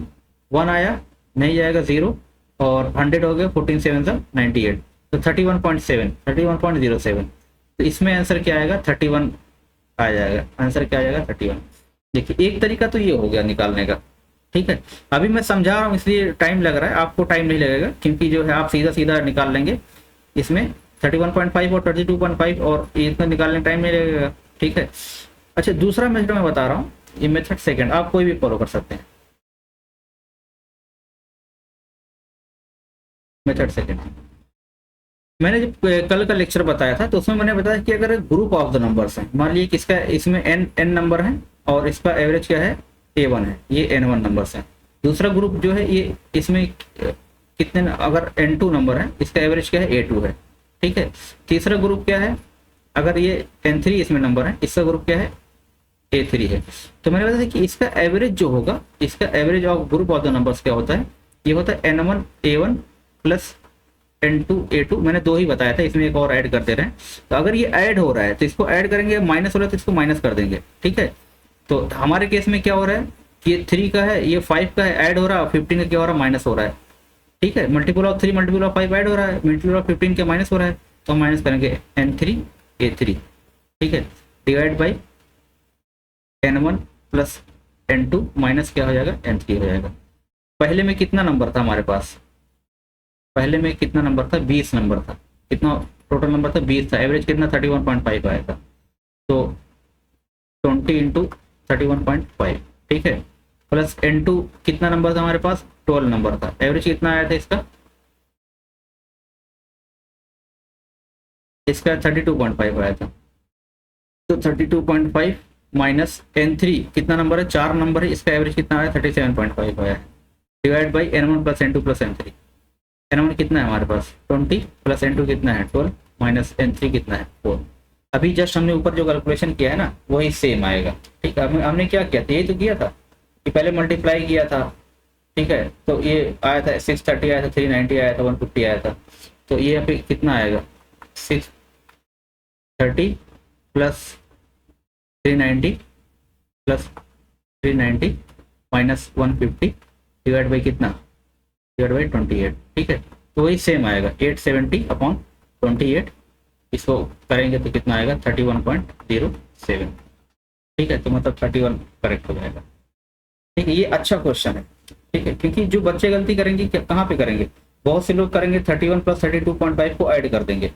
1 आया नहीं जाएगा 0, और 100 हो गया 14 7 ज़ा 98, तो 31.7 31.07, तो इसमें आंसर क्या आएगा 31 आ जाएगा, आंसर क्या आ जाएगा 31। देखिए एक तरीका तो ये हो गया निकालने का, ठीक है। अभी मैं समझा रहा हूँ इसलिए टाइम लग रहा है, आपको टाइम नहीं लगेगा, क्योंकि जो है आप सीधा सीधा निकाल लेंगे, इसमें 31.5 और 32.5 और ये इतना निकालने टाइम नहीं लगेगा, ठीक है। अच्छा दूसरा मेथड मैं बता रहा हूँ, ये मेथड सेकंड, आप कोई भी फॉलो कर सकते हैं। मेथड सेकंड मैंने जब कल का लेक्चर बताया था तो उसमें मैंने बताया कि अगर ग्रुप ऑफ द नंबर्स हैं, मान लीजिए किसका इसमें n नंबर है और इसका एवरेज क्या है A1 है, ये N1 नंबर्स हैं। दूसरा ग्रुप जो है ये इसमें कितने अगर N2 नंबर है, इसका एवरेज क्या है A2 है, ठीक है। तीसरा ग्रुप क्या है, अगर ये N3 इसमें नंबर है, इसका ग्रुप क्या है A3 है। तो मैंने बताया कि इसका एवरेज जो होगा, इसका average of group of the numbers क्या होता है, ये होता है N1 A1 plus N2 A2, मैंने 2 ही बताया था, इसमें एक और ऐड कर दे रहे हैं। तो अगर ये ऐड हो रहा है तो इसको ऐड करेंगे, माइनस हो रहा है तो इसको माइनस कर देंगे, ठीक है। तो हमारे केस में क्या हो रहा है कि ये 3 का है, ये 5 का है, ऐड हो रहा है, 15 का क्या हो रहा है माइनस हो रहा है, ठीक है। Multiple of 3 multiple of 5 add हो रहा है, मल्टीपल ऑफ 15 के माइनस हो रहा है, तो माइनस करेंगे N3 A3, ठीक है, divide by N1 plus N2 minus क्या हो जाएगा N3 हो जाएगा। पहले में कितना नंबर था हमारे पास, पहले में कितना नंबर था 20 नंबर था, कितना टोटल नंबर था 20 था, एवरेज कितना 31.5 आया था, तो 20 इंटू 31.5, ठीक है, प्लस N2 कितना नंबर था हमारे पास 12 नंबर था, एवरेज कितना आया था इसका इसका 32.5 आया था। तो 32.5 माइनस N3 कितना नंबर है, 4 नंबर है, इसका एवरेज कितना आया 37.5 आया है, divide by N1 plus N2 plus N3। N1 कितना है हमारे पास 20 प्लस N2 कितना है 12 माइनस N3 कितना है 4। अभी जस्ट हमने ऊपर जो कैलकुलेशन किया है ना वही सेम आएगा। ठीक है, हमने क्या किया था, यही तो किया था कि पहले मल्टीप्लाई किया था। ठीक है, तो ये आया था 630 आया था, 390 आया था, 150 आया था। तो ये यहाँ पे कितना आएगा 630 plus 390 plus 390 minus 150 divide by कितना, डिवाइड बाई 28। ठीक है, तो वही सेम आएगा 870 अपॉन 28। इसको करेंगे तो कितना आएगा 31.07। ठीक है, तो मतलब 31 करेक्ट हो जाएगा। ठीक है, ये अच्छा क्वेश्चन है। ठीक है, क्योंकि जो बच्चे गलती करेंगे कहाँ पे करेंगे, बहुत से लोग करेंगे 31 प्लस 32.5 को ऐड कर देंगे।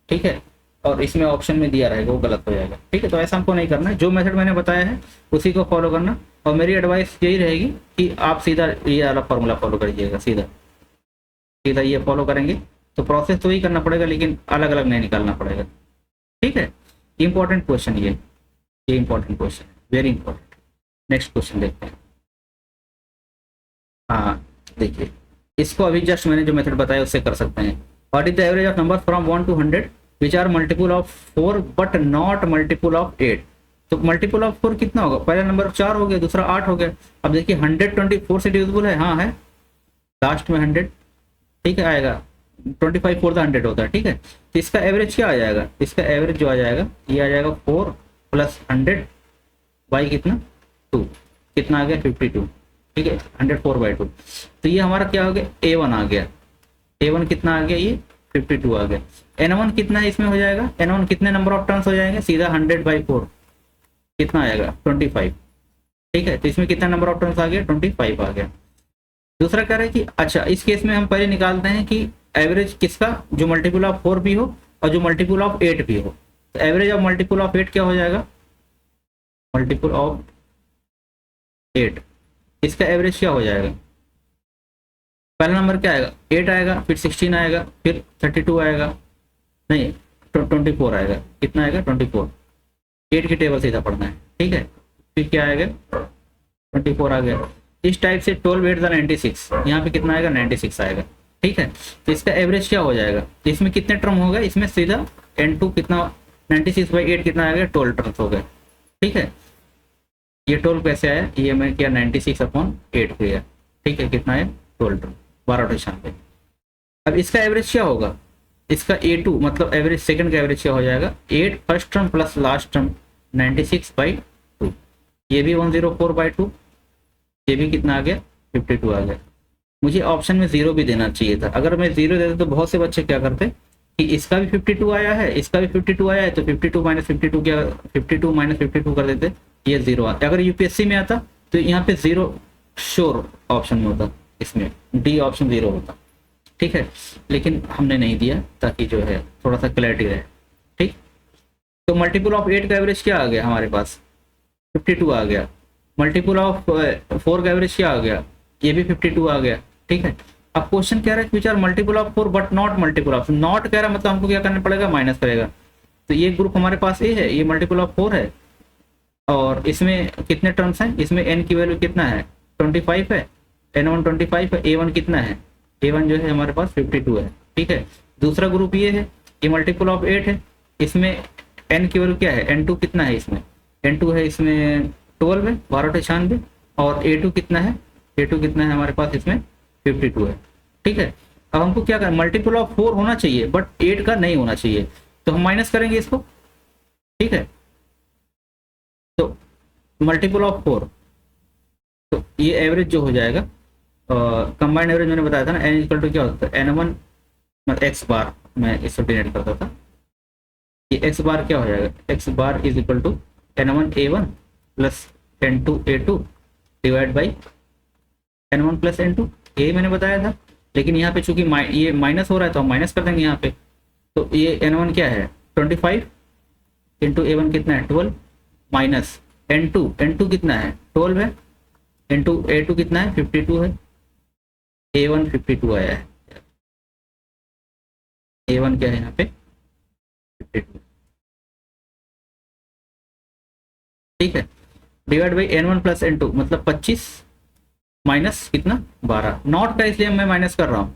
ठीक है, और इसमें ऑप्शन में दिया रहेगा वो गलत हो जाएगा। ठीक है, तो ऐसा हमको नहीं करना है, जो मेथड मैंने बताया है उसी को फॉलो करना। और मेरी एडवाइस यही रहेगी कि आप सीधा ये वाला फॉर्मूला फॉलो करिएगा, सीधा सीधा ये फॉलो करेंगे तो प्रोसेस तो ही करना पड़ेगा, लेकिन अलग अलग नहीं निकालना पड़ेगा। ठीक है, इंपॉर्टेंट क्वेश्चन ये important question, very important. Next question देखते हैं। हाँ देखिए, इसको अभी जस्ट मैंने जो मेथड बताया उससे कर सकते हैं। What is the average of number from 1 to 100 which are multiple of 4 but not multiple of 8। तो मल्टीपल ऑफ 4 कितना होगा, पहला नंबर 4 हो गया, दूसरा 8 हो गया। अब देखिए 124 से डिविजिबल है, हाँ है, लास्ट में 100। ठीक है, आएगा 25 4 100 होता है। ठीक है, तो इसका एवरेज क्या आ जाएगा, इसका एवरेज जो आ जाएगा ये आ जाएगा 4 प्लस 100 बाई कितना 2, कितना आ गया 52। ठीक है, 104/2। तो ये हमारा क्या हो गया A1 आ गया। A1 कितना आ गया, ये 52 आ गया। N1 कितना है इसमें हो जाएगा, N1 कितने नंबर ऑफ टर्न्स हो जाएंगे, सीधा 100/4 कितना आएगा 25। ठीक है, तो इसमें कितना नंबर ऑफ टर्न्स आ गया 25 आ गया। दूसरा कह रहा है कि अच्छा इस केस में हम पहले निकालते हैं कि एवरेज किसका, जो मल्टीपल ऑफ 4 भी हो और जो मल्टीपल ऑफ 8 भी हो। तो एवरेज ऑफ मल्टीपल ऑफ 8 क्या हो जाएगा, मल्टीपल ऑफ 8 इसका एवरेज क्या हो जाएगा, पहला नंबर क्या आएगा 8 आएगा, फिर 16 आएगा, फिर 32 आएगा, नहीं 24 आएगा, कितना आएगा 24। 8 की टेबल सीधा पढ़ना है। ठीक है, फिर क्या आएगा 24 आ गया। इस टाइप से 12 8 96, यहाँ पे कितना आएगा 96 आएगा। ठीक है, तो इसका एवरेज क्या हो जाएगा, इसमें कितने टर्म हो गए, इसमें सीधा N2 कितना 96/8 कितना आ गया 12 टर्म्स हो गए। ठीक है, ये 12 कैसे आया, ये मैं किया 96/8 किया। ठीक है, कितना है 12 टर्म 12/96। अब इसका एवरेज क्या होगा, इसका A2 मतलब एवरेज सेकंड का एवरेज क्या हो जाएगा 8 first term plus last term 96/2, ये भी 104/2, ये भी कितना आ गया 52 आ गया। मुझे ऑप्शन में 0 भी देना चाहिए था, अगर मैं 0 देता तो बहुत से बच्चे क्या करते कि इसका भी 52 आया है, इसका भी 52 आया है, तो 52 माइनस 52 क्या 52 माइनस 52 कर देते, ये 0 आता। अगर यूपीएससी में आता तो यहाँ पे 0 श्योर ऑप्शन में होता, इसमें डी ऑप्शन 0 होता। ठीक है, लेकिन हमने नहीं दिया ताकि जो है थोड़ा सा क्लैरिटी रहे। ठीक, तो मल्टीपल ऑफ 8 का एवरेज क्या आ गया हमारे पास 52 आ गया। मल्टीपल ऑफ 4 का एवरेज क्या आ गया, ये भी 52 आ गया। ठीक है, अब क्वेश्चन कह रहा है which are multiple of 4 but not multiple of, not कह रहा है मतलब हमको क्या करना पड़ेगा माइनस करेगा। तो ये ग्रुप हमारे पास ए है, ये मल्टीपल ऑफ 4 है, और इसमें कितने टर्म्स हैं, इसमें n की वैल्यू कितना है 25 है, N1 25 है, A1 कितना है, A1 जो है हमारे पास 52 है। ठीक है, दूसरा ग्रुप ये है, ये मल्टीपल ऑफ 8 है, इसमें n की वैल्यू क्या है, N2 कितना है, इसमें N2 है इसमें 12 है 12/96, और A2 कितना है, A2 कितना है हमारे पास इसमें 52 है। ठीक है, अब हमको क्या करना, मल्टीपल ऑफ 4 होना चाहिए बट 8 का नहीं होना चाहिए, तो हम माइनस करेंगे इसको। ठीक है, तो मल्टीपल ऑफ 4, तो ये एवरेज जो हो जाएगा कंबाइंड एवरेज मैंने बताया था ना, n इक्वल टू क्या होता है N1 मतलब x बार, मैं इसको डिनोट करता था, ये x बार क्या हो जाएगा, x bar is equal to N1 A1 plus N2 A2 divide by N1 plus N2, यही मैंने बताया था। लेकिन यहाँ पे चूंकि ये माइनस हो रहा है तो हम माइनस कर देंगे यहाँ पे। तो ये N1 क्या है 25 इंटू A1 कितना है 12 माइनस N2 कितना है 12 है, इंटू A2 कितना है 52 है, A1 52 आया है, A1 क्या है यहाँ पे 52, ठीक है। Divide by n1 plus n2 मतलब 25 माइनस कितना 12, नॉट का इसलिए मैं माइनस कर रहा हूँ,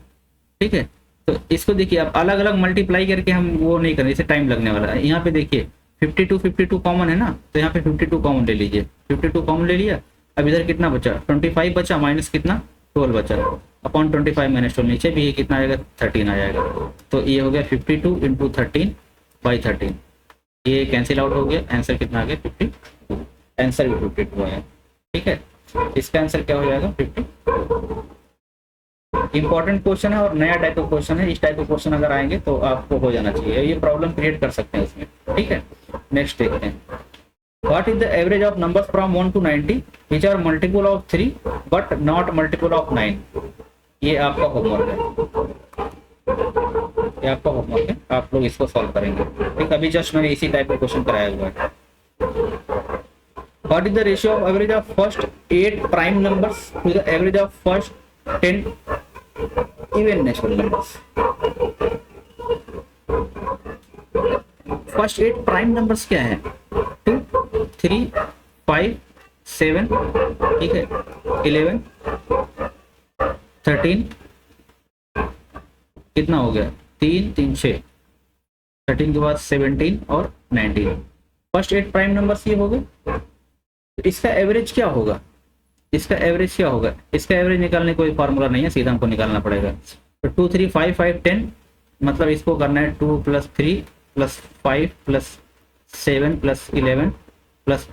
ठीक है। तो इसको देखिए अब अलग अलग मल्टीप्लाई करके हम वो नहीं करें, इसे टाइम लगने वाला है। यहाँ पे देखिए 52 कॉमन है ना, तो यहाँ पे 52 कॉमन ले लीजिए, 52 कॉमन ले लिया। अब इधर कितना बचा 25 बचा माइनस कितना 12 बचा, अपॉन 25 माइनस 12 नीचे भी ये कितना आएगा 13 आ जाएगा। तो ये हो गया 52 इंटू 13 बाई 13, ये कैंसिल आउट हो गया, आंसर कितना आ गया 52, आंसर भी 52 आया, ठीक है। इसका आंसर क्या हो जाएगा 52। इंपॉर्टेंट क्वेश्चन है और नया टाइप का क्वेश्चन है, इस टाइप का क्वेश्चन अगर आएंगे तो आपको हो जाना चाहिए, ये प्रॉब्लम क्रिएट कर सकते हैं इसमें, ठीक है। नेक्स्ट देखते हैं, what is the average of numbers from 1 to 90 which are multiple of 3 but not multiple of 9। ये आपका होमवर्क है, ये आपका होमवर्क है, आप लोग इसको सॉल्व करेंगे, ठीक। अभी जस्ट मैंने इसी टाइप का क्वेश्चन कराया हुआ है। What is the ratio of average of first 8 prime numbers to the average of first 10 even natural numbers. First 8 prime numbers क्या है 2 3 5 7, ठीक है, 11 13, कितना हो गया 3 3 6, 13 के बाद 17 और 19, फर्स्ट 8 प्राइम नंबर्स ये हो गए। तो इसका एवरेज क्या होगा, इसका एवरेज क्या होगा, इसका एवरेज निकालने कोई फार्मूला नहीं है, सीधा हमको निकालना पड़ेगा। तो 2 3 5 5 10 मतलब इसको करना है 2 + 3 + 5 + 7 + 11 +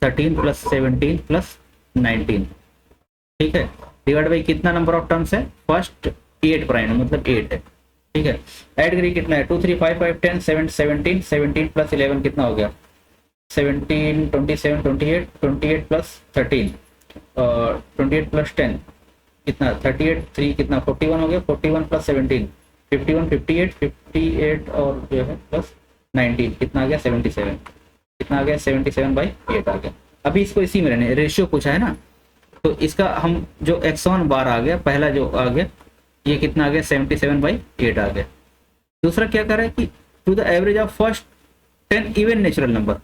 13 + 17 + 19, ठीक है। डिवाइड बाई कितना नंबर ऑफ टर्म्स है फर्स्ट 8 प्राइम मतलब 8 है, ठीक है। ऐड करिए कितना है 2 3 5 5 10 7 17 17 + 11 कितना हो गया 17 27 28 28 + 13 28 + 10 कितना 38 3 कितना 41 हो गया, 41 + 17 51 58 58 और जो है प्लस 19 कितना आ गया 77, कितना आ गया 77/8 आ गया। अभी इसको इसी में रहने रेशियो पूछा है ना, तो इसका हम जो x1 बार आ गया पहला जो आ गया ये कितना आ गया 77/8 आ गया। दूसरा क्या कर रहा है कि to the average of first 10 even natural number,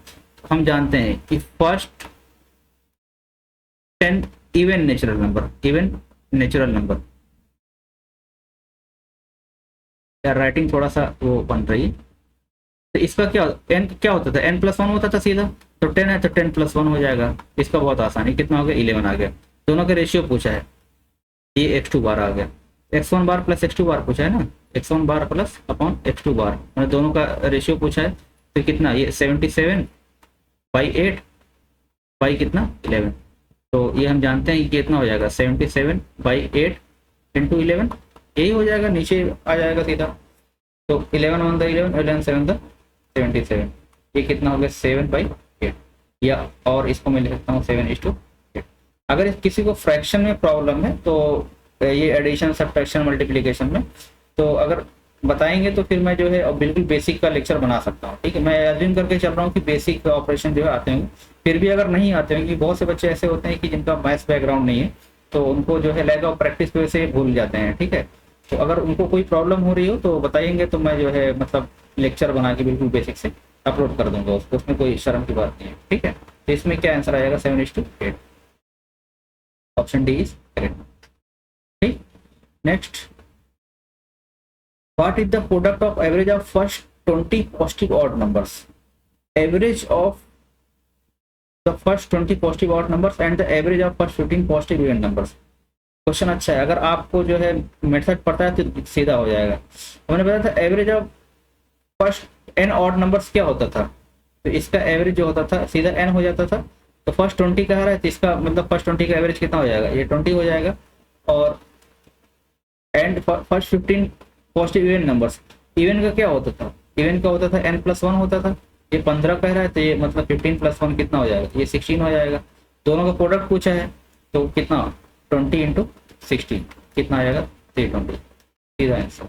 हम जानते हैं कि फर्स्ट 10 इवन नेचुरल नंबर या राइटिंग थोड़ा सा वो बन रही है। तो इसका n क्या होता था n+1 होता था सीधा, तो 10 है तो 10+1 हो जाएगा, इसका बहुत आसानी कितना हो गया 11 आ गया। दोनों का रेशियो पूछा है, ये x2 बार आ गया, x1 बार प्लस x2 बार पूछा है ना, x1 बार प्लस अपॉन x2 बार मैंने दोनों का रेशियो पूछा है। तो कितना ये 77/8 बाई कितना 11, तो ये हम जानते हैं कि कितना हो जाएगा 77/8 इंटू 11, यही हो जाएगा, नीचे आ जाएगा सीधा। तो 11 × 11 11 7 77, ये कितना हो गया 7/8, या और इसको मैं लिख सकता हूँ 7:8। अगर किसी को फ्रैक्शन में प्रॉब्लम है तो ये एडिशन सब्ट्रैक्शन मल्टीप्लिकेशन में तो अगर बताएंगे तो फिर मैं जो है बिल्कुल बेसिक का लेक्चर बना सकता हूँ, ठीक है। मैं अज्यूम करके चल रहा हूँ कि बेसिक ऑपरेशन जो है आते होंगे, फिर भी अगर नहीं आते होंगे, बहुत से बच्चे ऐसे होते हैं कि जिनका मैथ्स बैकग्राउंड नहीं है तो उनको जो है लैक ऑफ प्रैक्टिस की वजह से भूल जाते हैं, ठीक है। तो अगर उनको कोई प्रॉब्लम हो रही हो तो बताएंगे, तो मैं जो है मतलब लेक्चर बना के बिल्कुल बेसिक से अपलोड कर दूंगा उसको, उसमें कोई शर्म की बात नहीं है, ठीक है। तो इसमें क्या आंसर आएगा 7:8, ऑप्शन डी इज करेक्ट, ठीक। Next, what is the product of average of first 20 positive odd numbers, average of the first 20 positive odd numbers and the average of first 15 positive even numbers. Question अच्छा है, अगर आपको जो है method पता है तो सीधा हो जाएगा। हमने बताया था average of first n odd numbers क्या होता था, तो इसका एवरेज जो होता था सीधा n हो जाता था। तो फर्स्ट 20 कह रहा है तो इसका मतलब फर्स्ट 20 का एवरेज कितना हो जाएगा, ये 20 हो जाएगा। और and first 15 positive even numbers, even का क्या होता था, इवन का होता था n+1 होता था, ये 15 कह रहा है तो ये मतलब 15 + 1 कितना हो जाएगा, ये 16 हो जाएगा। दोनों का प्रोडक्ट पूछा है तो कितना 20 × 16 कितना आ जाएगा 320, सीधा आंसर।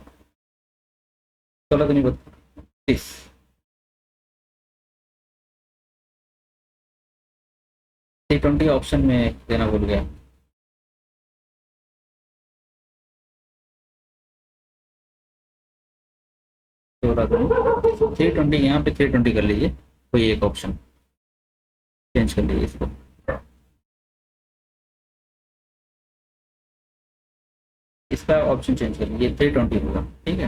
16 नहीं 32, 320 ऑप्शन में देना भूल गया। 320 यहाँ पे 320 कर लीजिए, कोई एक ऑप्शन चेंज कर लीजिए इसको। इसका ऑप्शन चेंज कर लीजिए, 320 होगा, ठीक है।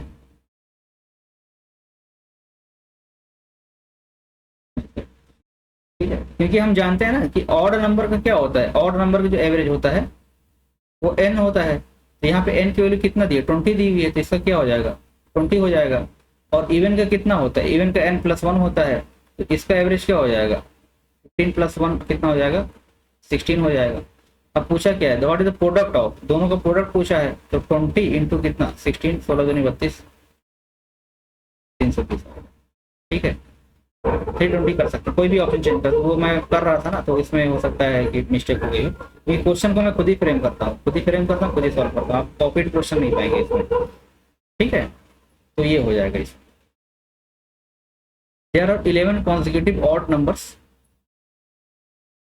ठीक है, क्योंकि हम जानते हैं ना कि ऑड नंबर का क्या होता है, ऑड नंबर का जो एवरेज होता है वो n होता है। तो यहाँ पे n की वैल्यू कितना दी है, 20 दी हुई है, तो इसका क्या हो जाएगा, 20 हो जाएगा। और इवन का कितना होता है, इवन का n+1 होता है, तो इसका एवरेज क्या हो जाएगा, 15+1 कितना हो जाएगा, 16 हो जाएगा। अब पूछा क्या है, what is the product of, दोनों का प्रोडक्ट पूछा है, तो 20 इंटू कितना, 16, 16 दूनी 32, 330। ठीक है, 320 कर सकते, कोई भी ऑप्शन चेंज कर, वो मैं कर रहा था ना, तो इसमें हो सकता है कि मिस्टेक हो गई हो। ये क्वेश्चन को मैं खुद ही फ्रेम करता हूँ, खुद ही सॉल्व करता हूँ, आप कॉपीड क्वेश्चन नहीं पाएंगे इसमें। ठीक है, तो ये हो जाएगा इसमें। There are 11 consecutive odd numbers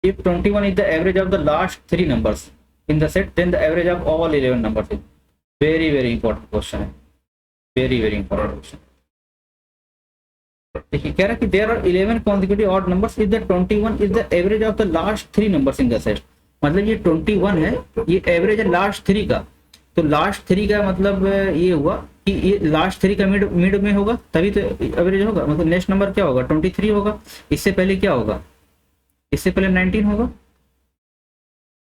if 21 is the average of the last 3 numbers in the set, then the average of all 11 numbers is very important question है, very important question। देखिए कह रहा है कि there are 11 consecutive odd numbers if the 21 is the average of the last 3 numbers in the set। मतलब ये 21 है, ये एवरेज है लास्ट 3 का, तो लास्ट 3 का मतलब ये हुआ कि ये लास्ट 3 का मिड में होगा, तभी तो एवरेज होगा। मतलब नेक्स्ट नंबर क्या होगा, 23 होगा, इससे पहले क्या होगा, इससे पहले 19 होगा,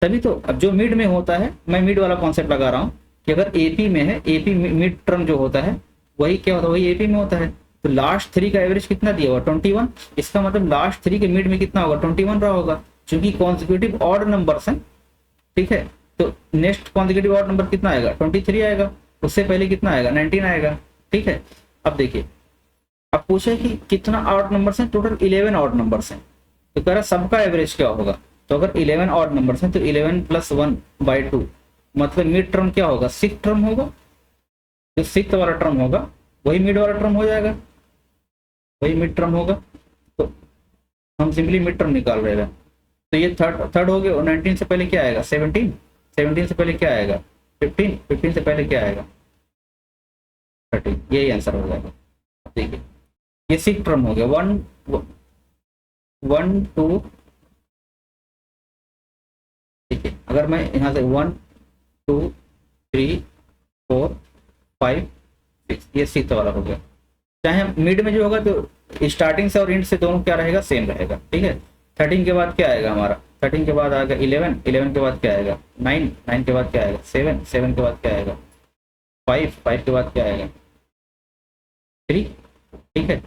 तभी तो। अब जो मिड में होता है, मैं मिड वाला कॉन्सेप्ट लगा रहा हूँ कि अगर एपी में है, एपी मिड टर्म जो होता है वही क्या होता है, वही एपी में होता है। तो लास्ट 3 का एवरेज कितना दिया हुआ, 21, इसका मतलब लास्ट 3 के मिड में कितना होगा, 21 रहा होगा, क्योंकि कॉन्सिक्यूटिव ऑड नंबर्स हैं। ठीक है, तो नेक्स्ट कॉन्सिक्यूटिव ऑड नंबर कितना आएगा, 23 आएगा, उससे पहले कितना आएगा, 19 आएगा। ठीक है, अब देखिए, अब पूछे कि कितना ऑड नंबर्स हैं, टोटल 11 ऑड नंबर्स हैं, तो कह रहा सबका एवरेज क्या होगा। तो अगर 11 ऑड नंबर्स हैं तो 11 + 1/2, मतलब मिड टर्म क्या होगा, 6 टर्म होगा, जो 6th वाला टर्म होगा वही मिड वाला टर्म हो जाएगा, वही मिड टर्म होगा। तो हम सिंपली मिड टर्म निकाल रहे हैं। तो ये थर्ड हो गया, और 19 से पहले क्या आएगा, 17, 17 से पहले क्या आएगा, 15, 15 से पहले क्या आएगा, 30, यही आंसर हो जाएगा। देखिए ये 6 टर्म हो गया, 1 2। ठीक है, अगर मैं यहाँ से 1 2 3 4 5 6, ये 6th वाला हो गया। चाहे मिड में जो होगा तो स्टार्टिंग से और एंड से दोनों क्या रहेगा, सेम रहेगा। ठीक है, 13 के बाद क्या आएगा हमारा, 13 के बाद आएगा 11, 11 के बाद क्या आएगा 9, 9 के बाद क्या आएगा 7, 7 के बाद क्या आएगा 5, 5 के बाद क्या आएगा 3। ठीक है,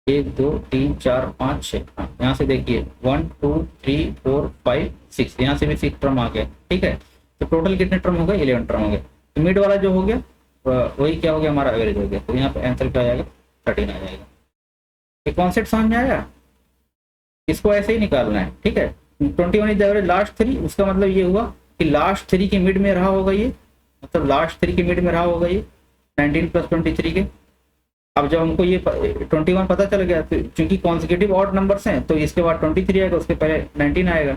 1 2 3 4 5 6, हाँ यहाँ से देखिए 1 2 3 4 5 6, यहाँ से भी 6 टर्म आ गया। ठीक है, तो टोटल कितने टर्म हो गए, 11 टर्म हो गए। तो मिड वाला जो हो गया वही क्या हो गया, हमारा एवरेज हो गया। तो यहाँ पे आंसर क्या आ जाएगा, 13 आ जाएगा। ये कॉन्सेप्ट समझ में आया, इसको ऐसे ही निकालना है। ठीक है, 21 इज एवरेज लास्ट 3, उसका मतलब ये हुआ कि लास्ट 3 के मिड में रहा होगा ये, मतलब लास्ट 3 के मिड में रहा होगा ये 19 + 23 के। अब जब हमको ये 21 पता चल गया, तो चूंकि कॉन्सिक्यूटिव ऑड नंबर्स हैं तो इसके बाद 23 आएगा, उसके पहले 19 आएगा,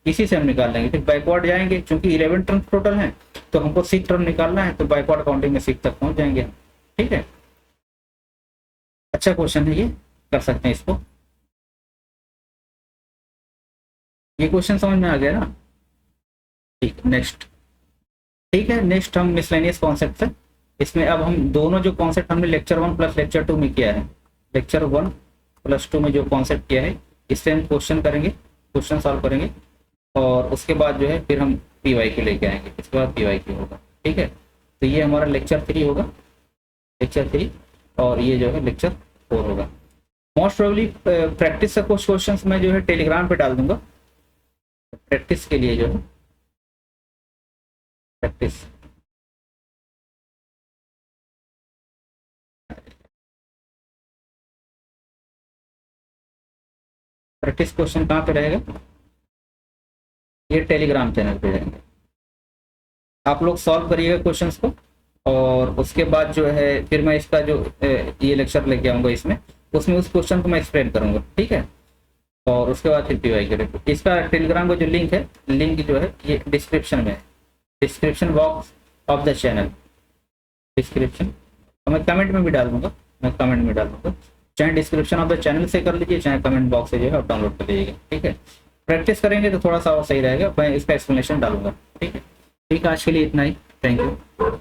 इसी से हम निकाल लेंगे। फिर बैकवर्ड जाएंगे, चूंकि 11 टर्म टोटल हैं तो हमको 6 टर्म निकालना है, तो बैकवर्ड काउंटिंग में 6 तक पहुंच जाएंगे। ठीक है, अच्छा क्वेश्चन है, ये कर सकते हैं इसको। ये क्वेश्चन समझ में आ गया ना। ठीक, नेक्स्ट। ठीक है, नेक्स्ट हम मिसलेनियस कॉन्सेप्ट है। इसमें अब हम दोनों जो कॉन्सेप्ट हमने लेक्चर 1 + लेक्चर 2 में किया है, लेक्चर 1 + 2 में जो कॉन्सेप्ट किया है, इससे हम क्वेश्चन करेंगे, क्वेश्चन सॉल्व करेंगे, और उसके बाद जो है फिर हम PYQ लेके आएंगे, इसके बाद PYQ होगा। ठीक है, तो ये हमारा लेक्चर 3 होगा, लेक्चर 3, और ये जो है लेक्चर 4 होगा। मोस्ट प्रोबेबली प्रैक्टिस का कुछ क्वेश्चन मैं जो है टेलीग्राम पे डाल दूंगा, प्रैक्टिस के लिए जो है, प्रैक्टिस प्रैक्टिस क्वेश्चन कहाँ पे रहेगा, ये टेलीग्राम चैनल पे रहेंगे। आप लोग सॉल्व करिएगा क्वेश्चंस को, और उसके बाद जो है फिर मैं इसका जो ये लेक्चर लेके आऊँगा इसमें, उसमें उस क्वेश्चन को मैं एक्सप्लेन करूँगा। ठीक है, और उसके बाद फिर PYQ। इसका टेलीग्राम का जो लिंक है, लिंक जो है ये डिस्क्रिप्शन में है, description box of the channel, description, मैं कमेंट में भी डाल दूंगा, मैं कमेंट में डाल दूंगा। चाहे डिस्क्रिप्शन ऑफ द चैनल से कर लीजिए, चाहे कमेंट बॉक्स से जो है आप डाउनलोड कर लीजिएगा। ठीक है, प्रैक्टिस करेंगे तो थोड़ा सा और सही रहेगा, मैं इसका एक्सप्लेनेशन डालूंगा। ठीक है, ठीक है, आज के लिए इतना ही। Thank you.